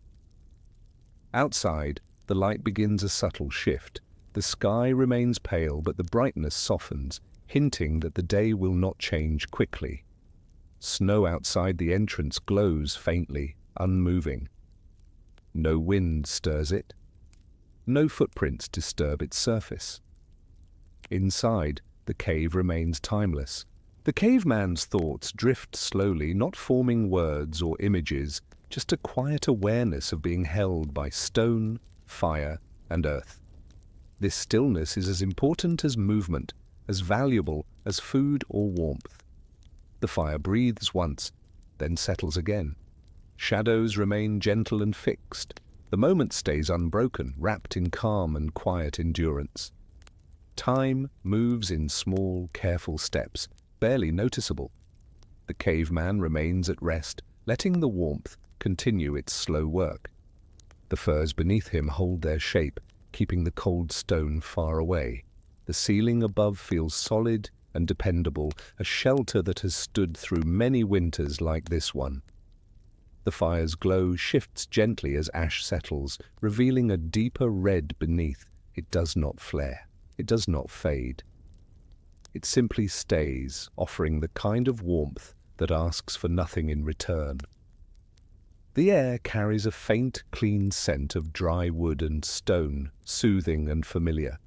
Outside, the light begins a subtle shift. The sky remains pale, but the brightness softens, hinting that the day will not change quickly. Snow outside the entrance glows faintly, unmoving. No wind stirs it. No footprints disturb its surface. Inside, the cave remains timeless. The caveman's thoughts drift slowly, not forming words or images, just a quiet awareness of being held by stone, fire, and earth. This stillness is as important as movement, as valuable as food or warmth. The fire breathes once, then settles again. Shadows remain gentle and fixed. The moment stays unbroken, wrapped in calm and quiet endurance. Time moves in small, careful steps, barely noticeable. The caveman remains at rest, letting the warmth continue its slow work. The furs beneath him hold their shape, keeping the cold stone far away. The ceiling above feels solid and dependable, a shelter that has stood through many winters like this one. The fire's glow shifts gently as ash settles, revealing a deeper red beneath. It does not flare. It does not fade. It simply stays, offering the kind of warmth that asks for nothing in return. The air carries a faint, clean scent of dry wood and stone, soothing and familiar.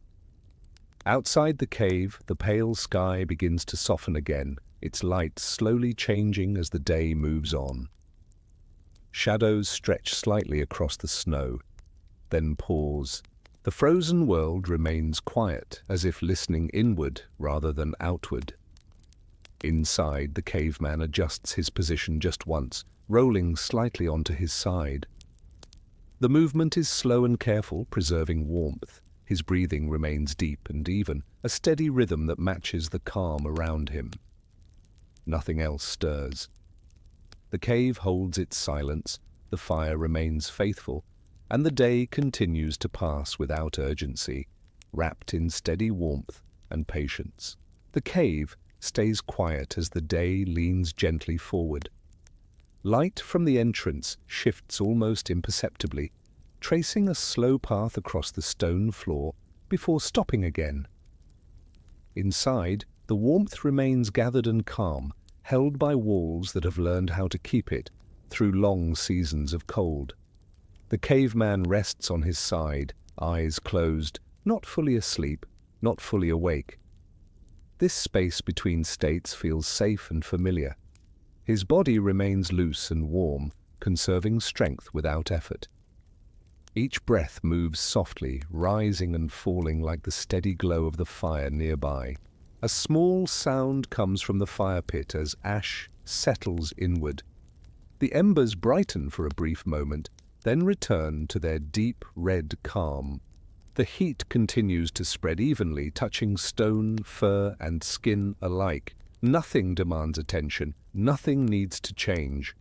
Outside the cave, the pale sky begins to soften again, its light slowly changing as the day moves on. Shadows stretch slightly across the snow, then pause. The frozen world remains quiet, as if listening inward rather than outward. Inside, the caveman adjusts his position just once, rolling slightly onto his side. The movement is slow and careful, preserving warmth. His breathing remains deep and even, a steady rhythm that matches the calm around him. Nothing else stirs. The cave holds its silence, the fire remains faithful, and the day continues to pass without urgency, wrapped in steady warmth and patience. The cave stays quiet as the day leans gently forward. Light from the entrance shifts almost imperceptibly, tracing a slow path across the stone floor before stopping again. Inside, the warmth remains gathered and calm, held by walls that have learned how to keep it through long seasons of cold. The caveman rests on his side, eyes closed, not fully asleep, not fully awake. This space between states feels safe and familiar. His body remains loose and warm, conserving strength without effort. Each breath moves softly, rising and falling like the steady glow of the fire nearby. A small sound comes from the fire pit as ash settles inward. The embers brighten for a brief moment, then return to their deep red calm. The heat continues to spread evenly, touching stone, fur, and skin alike. Nothing demands attention, nothing needs to change.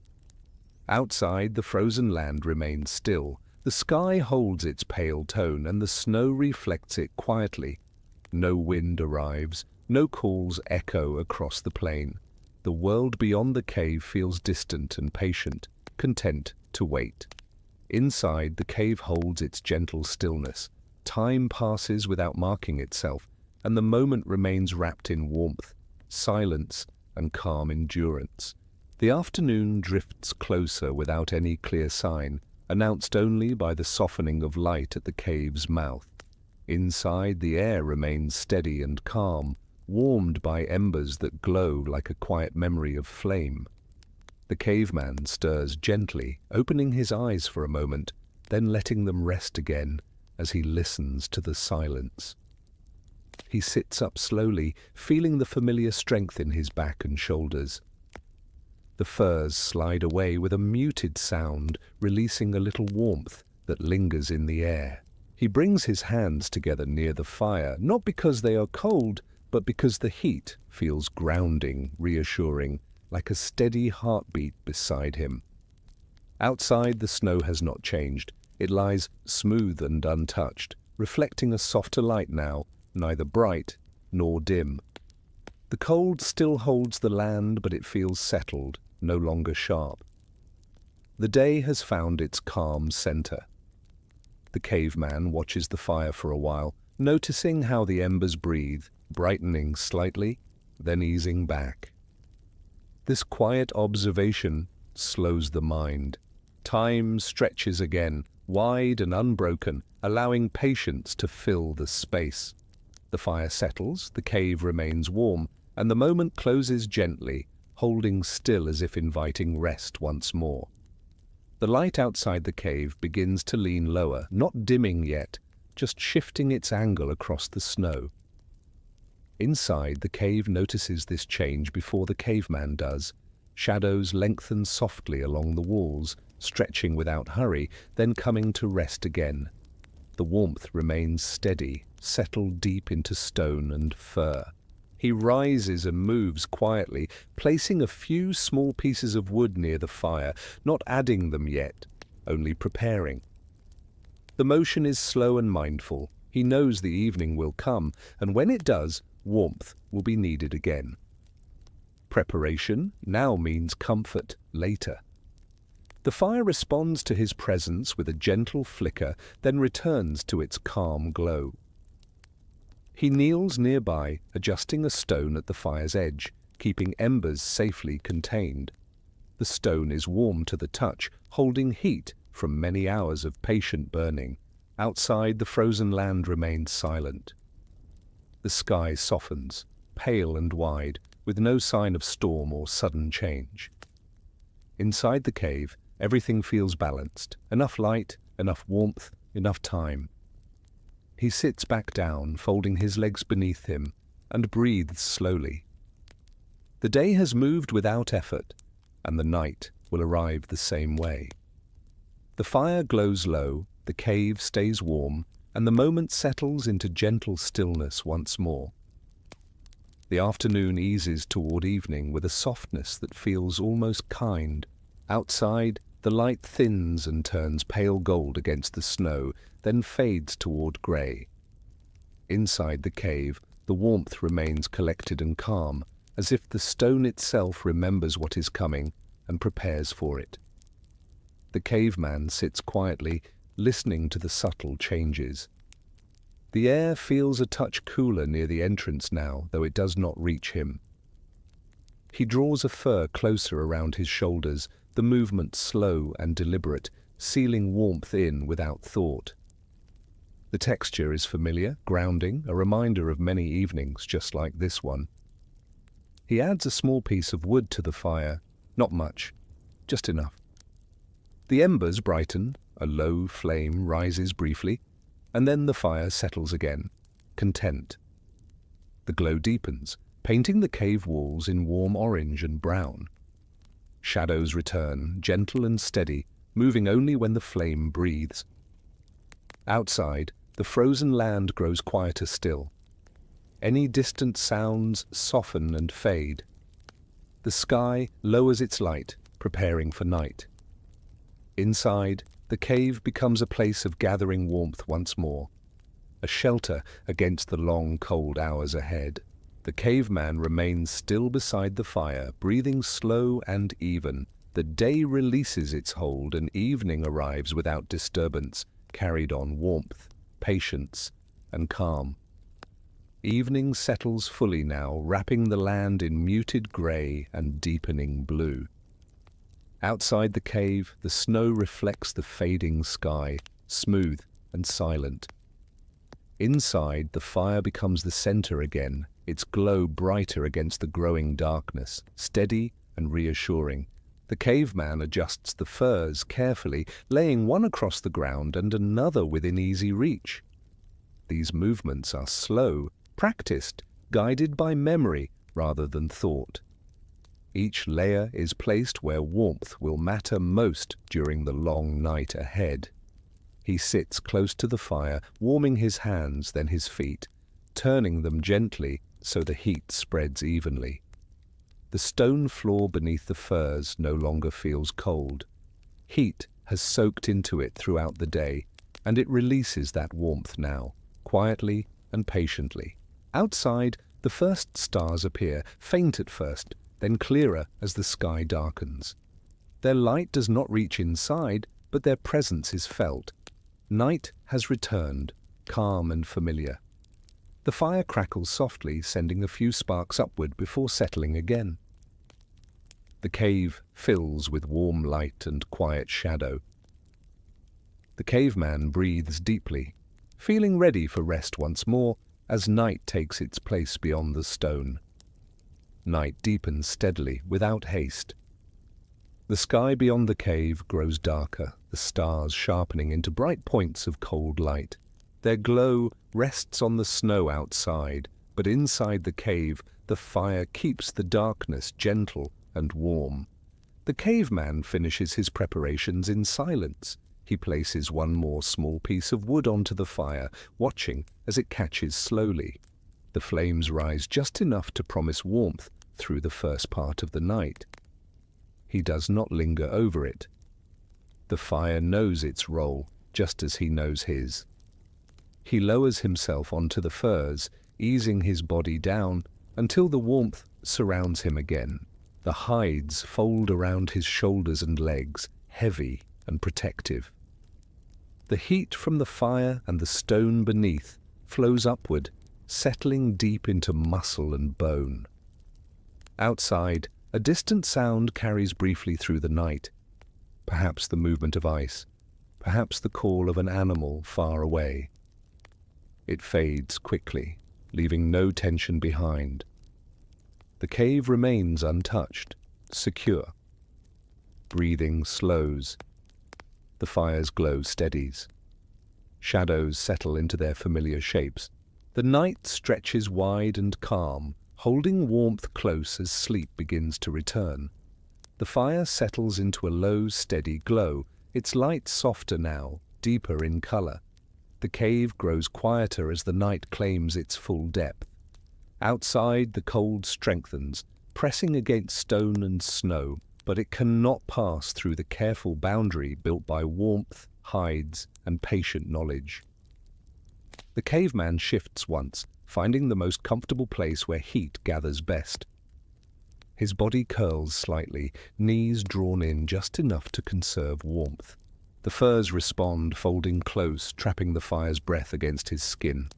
Outside, the frozen land remains still. The sky holds its pale tone, and the snow reflects it quietly. No wind arrives, no calls echo across the plain. The world beyond the cave feels distant and patient, content to wait. Inside, the cave holds its gentle stillness. Time passes without marking itself, and the moment remains wrapped in warmth, silence, and calm endurance. The afternoon drifts closer without any clear sign, announced only by the softening of light at the cave's mouth. Inside, the air remains steady and calm, warmed by embers that glow like a quiet memory of flame. The caveman stirs gently, opening his eyes for a moment, then letting them rest again as he listens to the silence. He sits up slowly, feeling the familiar strength in his back and shoulders. The furs slide away with a muted sound, releasing a little warmth that lingers in the air. He brings his hands together near the fire, not because they are cold, but because the heat feels grounding, reassuring, like a steady heartbeat beside him. Outside, the snow has not changed. It lies smooth and untouched, reflecting a softer light now, neither bright nor dim. The cold still holds the land, but it feels settled, no longer sharp. The day has found its calm center. The caveman watches the fire for a while, noticing how the embers breathe, brightening slightly, then easing back. This quiet observation slows the mind. Time stretches again, wide and unbroken, allowing patience to fill the space. The fire settles, the cave remains warm, and the moment closes gently, holding still as if inviting rest once more. The light outside the cave begins to lean lower, not dimming yet, just shifting its angle across the snow. Inside, the cave notices this change before the caveman does. Shadows lengthen softly along the walls, stretching without hurry, then coming to rest again. The warmth remains steady, settled deep into stone and fur. He rises and moves quietly, placing a few small pieces of wood near the fire, not adding them yet, only preparing. The motion is slow and mindful. He knows the evening will come, and when it does, warmth will be needed again. Preparation now means comfort later. The fire responds to his presence with a gentle flicker, then returns to its calm glow. He kneels nearby, adjusting a stone at the fire's edge, keeping embers safely contained. The stone is warm to the touch, holding heat from many hours of patient burning. Outside, the frozen land remains silent. The sky softens, pale and wide, with no sign of storm or sudden change. Inside the cave, everything feels balanced. Enough light, enough warmth, enough time. He sits back down, folding his legs beneath him, and breathes slowly. The day has moved without effort, and the night will arrive the same way. The fire glows low, the cave stays warm, and the moment settles into gentle stillness once more. The afternoon eases toward evening with a softness that feels almost kind. Outside, the light thins and turns pale gold against the snow, then fades toward grey. Inside the cave, the warmth remains collected and calm, as if the stone itself remembers what is coming and prepares for it. The caveman sits quietly, listening to the subtle changes. The air feels a touch cooler near the entrance now, though it does not reach him. He draws a fur closer around his shoulders, the movement slow and deliberate, sealing warmth in without thought. The texture is familiar, grounding, a reminder of many evenings just like this one. He adds a small piece of wood to the fire, not much, just enough. The embers brighten, A low flame rises briefly, and then the fire settles again, content. The glow deepens, painting the cave walls in warm orange and brown. Shadows return, gentle and steady, moving only when the flame breathes. Outside, the frozen land grows quieter still. Any distant sounds soften and fade. The sky lowers its light, preparing for night. Inside, the cave becomes a place of gathering warmth once more, a shelter against the long, cold hours ahead. The caveman remains still beside the fire, breathing slow and even. The day releases its hold and evening arrives without disturbance, carried on warmth, patience, and calm. Evening settles fully now, wrapping the land in muted grey and deepening blue. Outside the cave, the snow reflects the fading sky, smooth and silent. Inside, the fire becomes the center again, its glow brighter against the growing darkness, steady and reassuring. The caveman adjusts the furs carefully, laying one across the ground and another within easy reach. These movements are slow, practiced, guided by memory rather than thought. Each layer is placed where warmth will matter most during the long night ahead. He sits close to the fire, warming his hands, then his feet, turning them gently so the heat spreads evenly. The stone floor beneath the furs no longer feels cold. Heat has soaked into it throughout the day, and it releases that warmth now, quietly and patiently. Outside, the first stars appear, faint at first, then clearer as the sky darkens. Their light does not reach inside, but their presence is felt. Night has returned, calm and familiar. The fire crackles softly, sending a few sparks upward before settling again. The cave fills with warm light and quiet shadow. The caveman breathes deeply, feeling ready for rest once more as night takes its place beyond the stone. Night deepens steadily, without haste. The sky beyond the cave grows darker, the stars sharpening into bright points of cold light. Their glow rests on the snow outside, but inside the cave, the fire keeps the darkness gentle and warm. The caveman finishes his preparations in silence. He places one more small piece of wood onto the fire, watching as it catches slowly. The flames rise just enough to promise warmth through the first part of the night. He does not linger over it. The fire knows its role, just as he knows his. He lowers himself onto the furs, easing his body down until the warmth surrounds him again. The hides fold around his shoulders and legs, heavy and protective. The heat from the fire and the stone beneath flows upward, settling deep into muscle and bone. Outside, a distant sound carries briefly through the night. Perhaps the movement of ice, perhaps the call of an animal far away. It fades quickly, leaving no tension behind. The cave remains untouched, secure. Breathing slows. The fire's glow steadies. Shadows settle into their familiar shapes. The night stretches wide and calm, holding warmth close as sleep begins to return. The fire settles into a low, steady glow, its light softer now, deeper in color. The cave grows quieter as the night claims its full depth. Outside, the cold strengthens, pressing against stone and snow, but it cannot pass through the careful boundary built by warmth, hides, and patient knowledge. The caveman shifts once, finding the most comfortable place where heat gathers best. His body curls slightly, knees drawn in just enough to conserve warmth. The furs respond, folding close, trapping the fire's breath against his skin.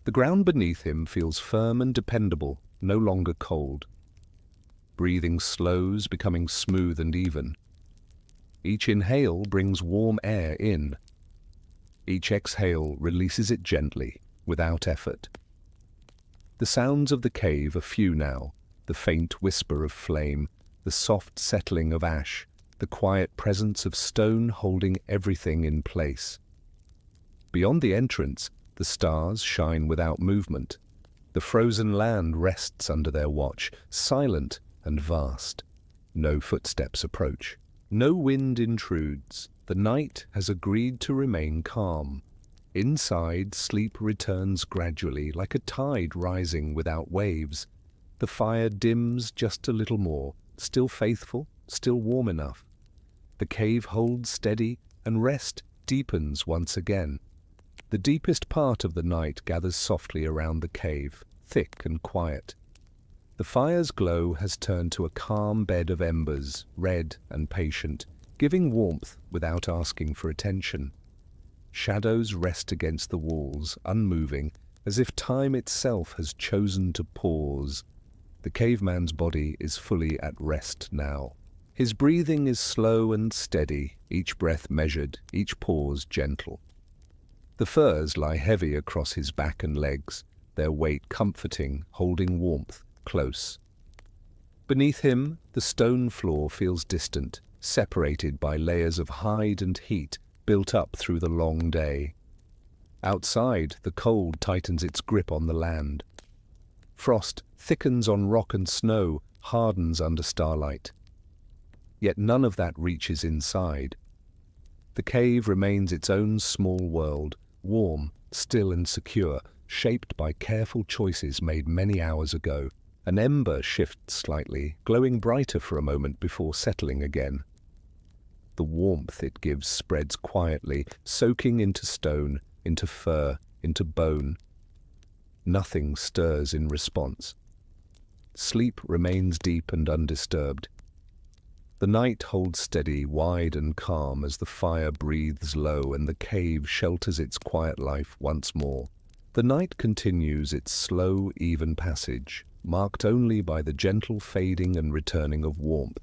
The ground beneath him feels firm and dependable, no longer cold. Breathing slows, becoming smooth and even. Each inhale brings warm air in. Each exhale releases it gently, without effort. The sounds of the cave are few now, the faint whisper of flame, the soft settling of ash, the quiet presence of stone holding everything in place. Beyond the entrance, the stars shine without movement. The frozen land rests under their watch, silent and vast. No footsteps approach. No wind intrudes. The night has agreed to remain calm. Inside, sleep returns gradually, like a tide rising without waves. The fire dims just a little more, still faithful, still warm enough. The cave holds steady, and rest deepens once again. The deepest part of the night gathers softly around the cave, thick and quiet. The fire's glow has turned to a calm bed of embers, red and patient, giving warmth without asking for attention. Shadows rest against the walls, unmoving, as if time itself has chosen to pause. The caveman's body is fully at rest now. His breathing is slow and steady, each breath measured, each pause gentle. The furs lie heavy across his back and legs, their weight comforting, holding warmth close. Beneath him, the stone floor feels distant, separated by layers of hide and heat built up through the long day. Outside, the cold tightens its grip on the land. Frost thickens on rock and snow, hardens under starlight. Yet none of that reaches inside. The cave remains its own small world, warm, still and secure, shaped by careful choices made many hours ago. An ember shifts slightly, glowing brighter for a moment before settling again. The warmth it gives spreads quietly, soaking into stone, into fur, into bone. Nothing stirs in response. Sleep remains deep and undisturbed. The night holds steady, wide and calm as the fire breathes low and the cave shelters its quiet life once more. The night continues its slow, even passage, marked only by the gentle fading and returning of warmth.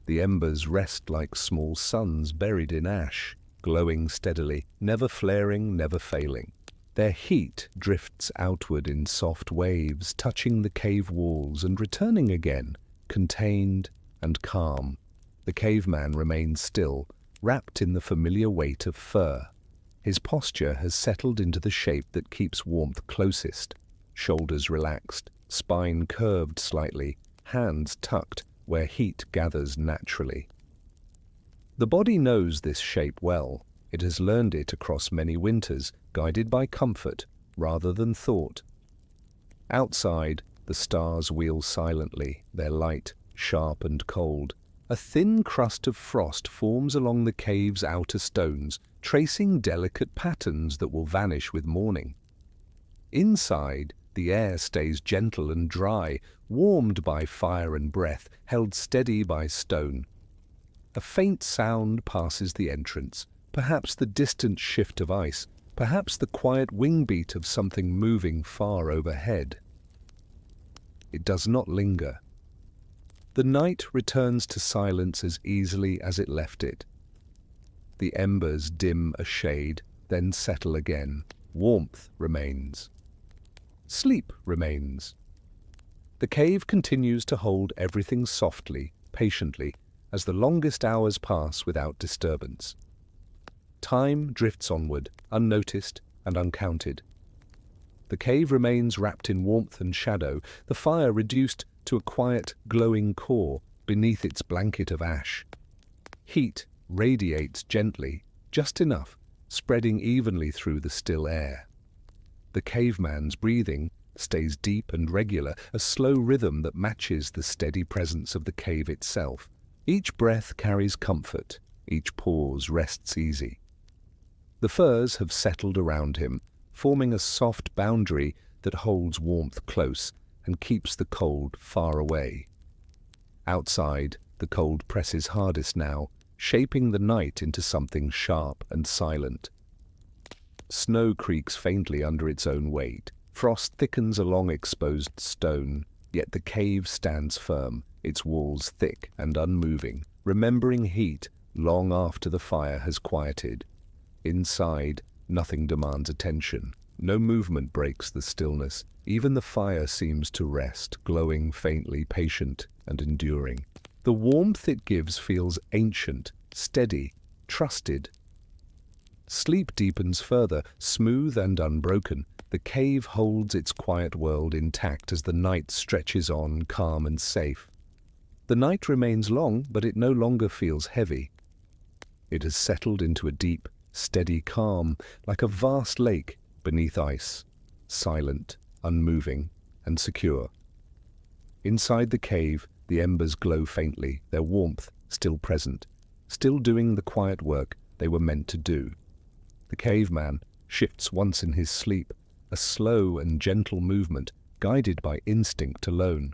The embers rest like small suns buried in ash, glowing steadily, never flaring, never failing. Their heat drifts outward in soft waves, touching the cave walls and returning again, contained and calm. The caveman remains still, wrapped in the familiar weight of fur. His posture has settled into the shape that keeps warmth closest. Shoulders relaxed, spine curved slightly, hands tucked where heat gathers naturally. The body knows this shape well. It has learned it across many winters, guided by comfort rather than thought. Outside, the stars wheel silently, their light sharp and cold. A thin crust of frost forms along the cave's outer stones, tracing delicate patterns that will vanish with morning. Inside, the air stays gentle and dry, warmed by fire and breath, held steady by stone. A faint sound passes the entrance, perhaps the distant shift of ice, perhaps the quiet wing beat of something moving far overhead. It does not linger. The night returns to silence as easily as it left it. The embers dim a shade, then settle again. Warmth remains. Sleep remains. The cave continues to hold everything softly, patiently, as the longest hours pass without disturbance. Time drifts onward, unnoticed and uncounted. The cave remains wrapped in warmth and shadow, the fire reduced to a quiet, glowing core beneath its blanket of ash. Heat radiates gently, just enough, spreading evenly through the still air. The caveman's breathing stays deep and regular, a slow rhythm that matches the steady presence of the cave itself. Each breath carries comfort, each pause rests easy. The furs have settled around him, forming a soft boundary that holds warmth close and keeps the cold far away. Outside, the cold presses hardest now, shaping the night into something sharp and silent. Snow creaks faintly under its own weight. Frost thickens along exposed stone, yet the cave stands firm, its walls thick and unmoving, remembering heat long after the fire has quieted. Inside, nothing demands attention. No movement breaks the stillness. Even the fire seems to rest, glowing faintly, patient and enduring. The warmth it gives feels ancient, steady, trusted. Sleep deepens further, smooth and unbroken. The cave holds its quiet world intact as the night stretches on, calm and safe. The night remains long, but it no longer feels heavy. It has settled into a deep, steady calm, like a vast lake beneath ice, silent, unmoving, and secure. Inside the cave, the embers glow faintly, their warmth still present, still doing the quiet work they were meant to do. The caveman shifts once in his sleep, a slow and gentle movement guided by instinct alone.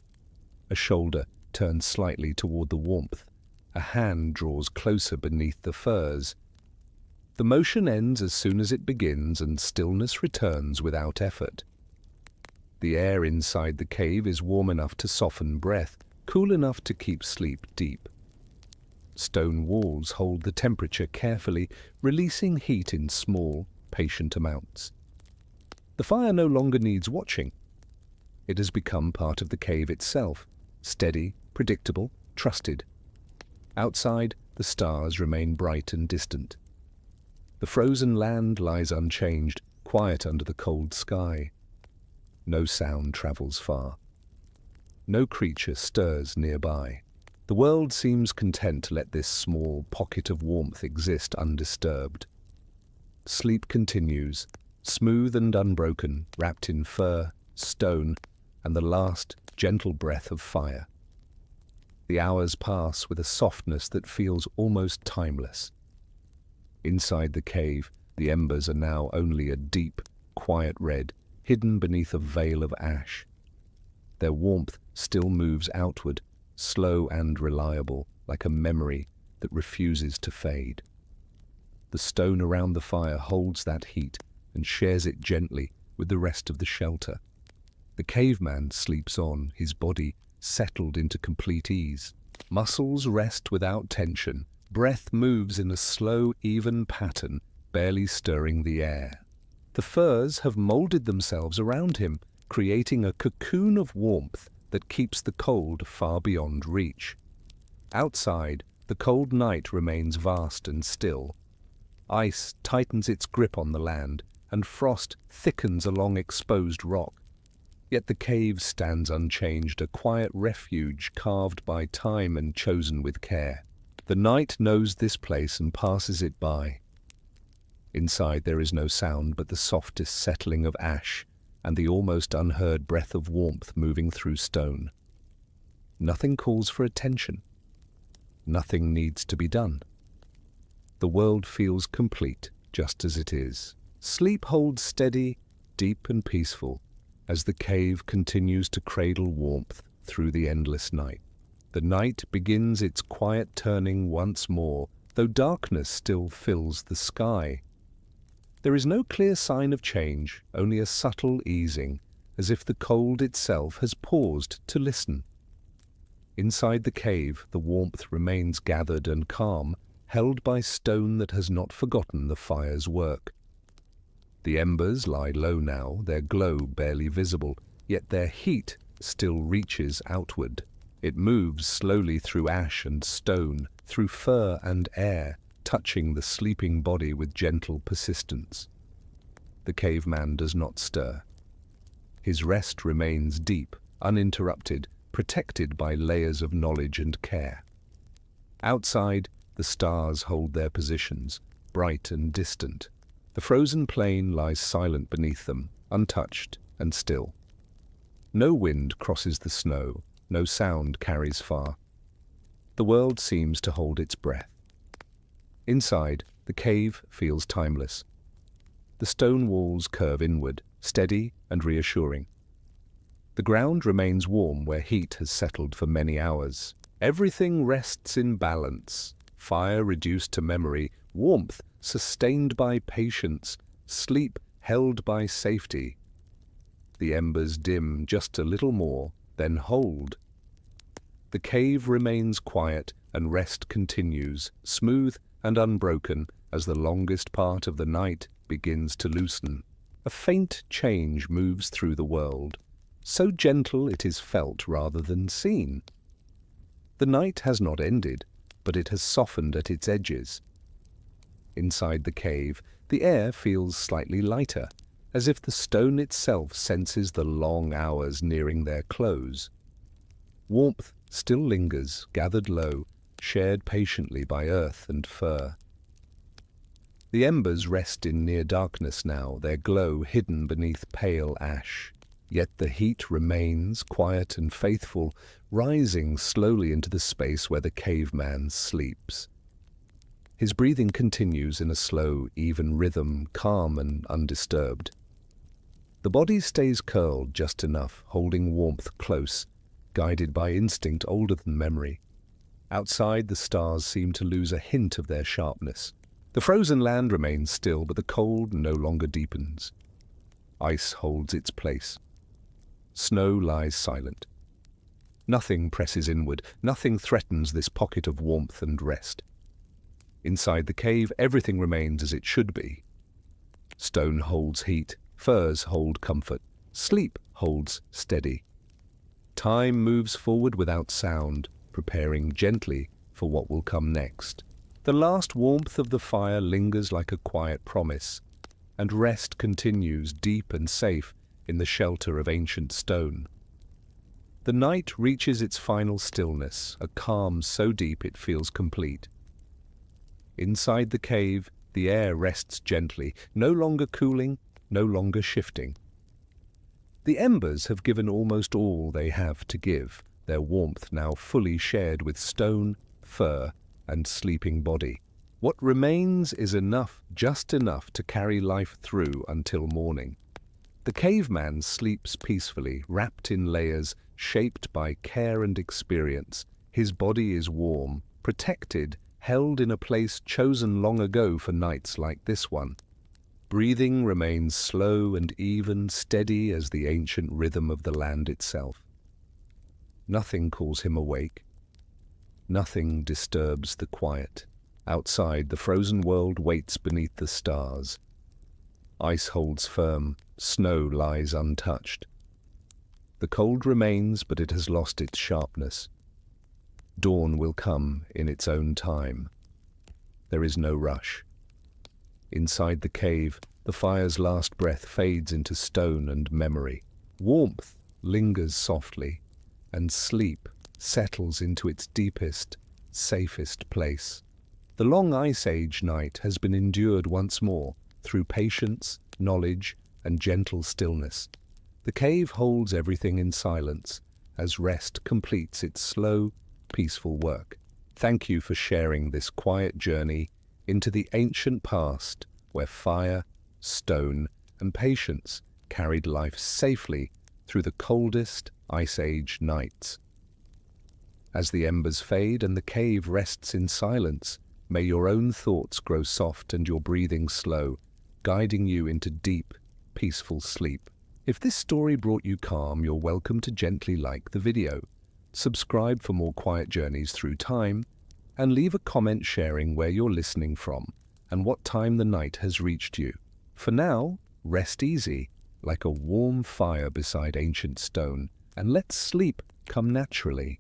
A shoulder turns slightly toward the warmth. A hand draws closer beneath the furs. The motion ends as soon as it begins, and stillness returns without effort. The air inside the cave is warm enough to soften breath, cool enough to keep sleep deep. Stone walls hold the temperature carefully, releasing heat in small, patient amounts. The fire no longer needs watching. It has become part of the cave itself, steady, predictable, trusted. Outside, the stars remain bright and distant. The frozen land lies unchanged, quiet under the cold sky. No sound travels far. No creature stirs nearby. The world seems content to let this small pocket of warmth exist undisturbed. Sleep continues, smooth and unbroken, wrapped in fur, stone, and the last gentle breath of fire. The hours pass with a softness that feels almost timeless. Inside the cave, the embers are now only a deep, quiet red, hidden beneath a veil of ash. Their warmth still moves outward, slow and reliable, like a memory that refuses to fade. The stone around the fire holds that heat and shares it gently with the rest of the shelter. The caveman sleeps on, his body settled into complete ease. Muscles rest without tension. Breath moves in a slow, even pattern, barely stirring the air. The furs have molded themselves around him, creating a cocoon of warmth that keeps the cold far beyond reach. Outside, the cold night remains vast and still. Ice tightens its grip on the land, and frost thickens along exposed rock. Yet the cave stands unchanged, a quiet refuge carved by time and chosen with care. The night knows this place and passes it by. Inside there is no sound but the softest settling of ash and the almost unheard breath of warmth moving through stone. Nothing calls for attention. Nothing needs to be done. The world feels complete just as it is. Sleep holds steady, deep and peaceful, as the cave continues to cradle warmth through the endless night. The night begins its quiet turning once more, though darkness still fills the sky. There is no clear sign of change, only a subtle easing, as if the cold itself has paused to listen. Inside the cave, the warmth remains gathered and calm, held by stone that has not forgotten the fire's work. The embers lie low now, their glow barely visible, yet their heat still reaches outward. It moves slowly through ash and stone, through fur and air, touching the sleeping body with gentle persistence. The caveman does not stir. His rest remains deep, uninterrupted, protected by layers of knowledge and care. Outside, the stars hold their positions, bright and distant. The frozen plain lies silent beneath them, untouched and still. No wind crosses the snow, no sound carries far. The world seems to hold its breath. Inside, the cave feels timeless. The stone walls curve inward, steady and reassuring. The ground remains warm where heat has settled for many hours. Everything rests in balance. Fire reduced to memory, warmth sustained by patience, sleep held by safety. The embers dim just a little more, then hold. The cave remains quiet and rest continues, smooth and unbroken as the longest part of the night begins to loosen. A faint change moves through the world, so gentle it is felt rather than seen. The night has not ended, but it has softened at its edges. Inside the cave, the air feels slightly lighter, as if the stone itself senses the long hours nearing their close. Warmth still lingers, gathered low, shared patiently by earth and fur. The embers rest in near darkness now, their glow hidden beneath pale ash. Yet the heat remains, quiet and faithful, rising slowly into the space where the caveman sleeps. His breathing continues in a slow, even rhythm, calm and undisturbed. The body stays curled just enough, holding warmth close, guided by instinct older than memory. Outside, the stars seem to lose a hint of their sharpness. The frozen land remains still, but the cold no longer deepens. Ice holds its place. Snow lies silent. Nothing presses inward, nothing threatens this pocket of warmth and rest. Inside the cave, everything remains as it should be. Stone holds heat, firs hold comfort, sleep holds steady. Time moves forward without sound, preparing gently for what will come next. The last warmth of the fire lingers like a quiet promise, and rest continues deep and safe in the shelter of ancient stone. The night reaches its final stillness, a calm so deep it feels complete. Inside the cave, the air rests gently, no longer cooling, no longer shifting. The embers have given almost all they have to give, their warmth now fully shared with stone, fur, and sleeping body. What remains is enough, just enough to carry life through until morning. The caveman sleeps peacefully, wrapped in layers, shaped by care and experience. His body is warm, protected, held in a place chosen long ago for nights like this one. Breathing remains slow and even, steady as the ancient rhythm of the land itself. Nothing calls him awake. Nothing disturbs the quiet. Outside, the frozen world waits beneath the stars. Ice holds firm, snow lies untouched. The cold remains, but it has lost its sharpness. Dawn will come in its own time. There is no rush. Inside the cave, the fire's last breath fades into stone and memory. Warmth lingers softly, and sleep settles into its deepest, safest place. The long Ice Age night has been endured once more, through patience, knowledge, and gentle stillness. The cave holds everything in silence, as rest completes its slow, peaceful work. Thank you for sharing this quiet journey into the ancient past, where fire, stone, and patience carried life safely through the coldest Ice Age nights. As the embers fade and the cave rests in silence, may your own thoughts grow soft and your breathing slow, guiding you into deep, peaceful sleep. If this story brought you calm, you're welcome to gently like the video. Subscribe for more quiet journeys through time, and leave a comment sharing where you're listening from and what time the night has reached you. For now, rest easy, like a warm fire beside ancient stone, and let sleep come naturally.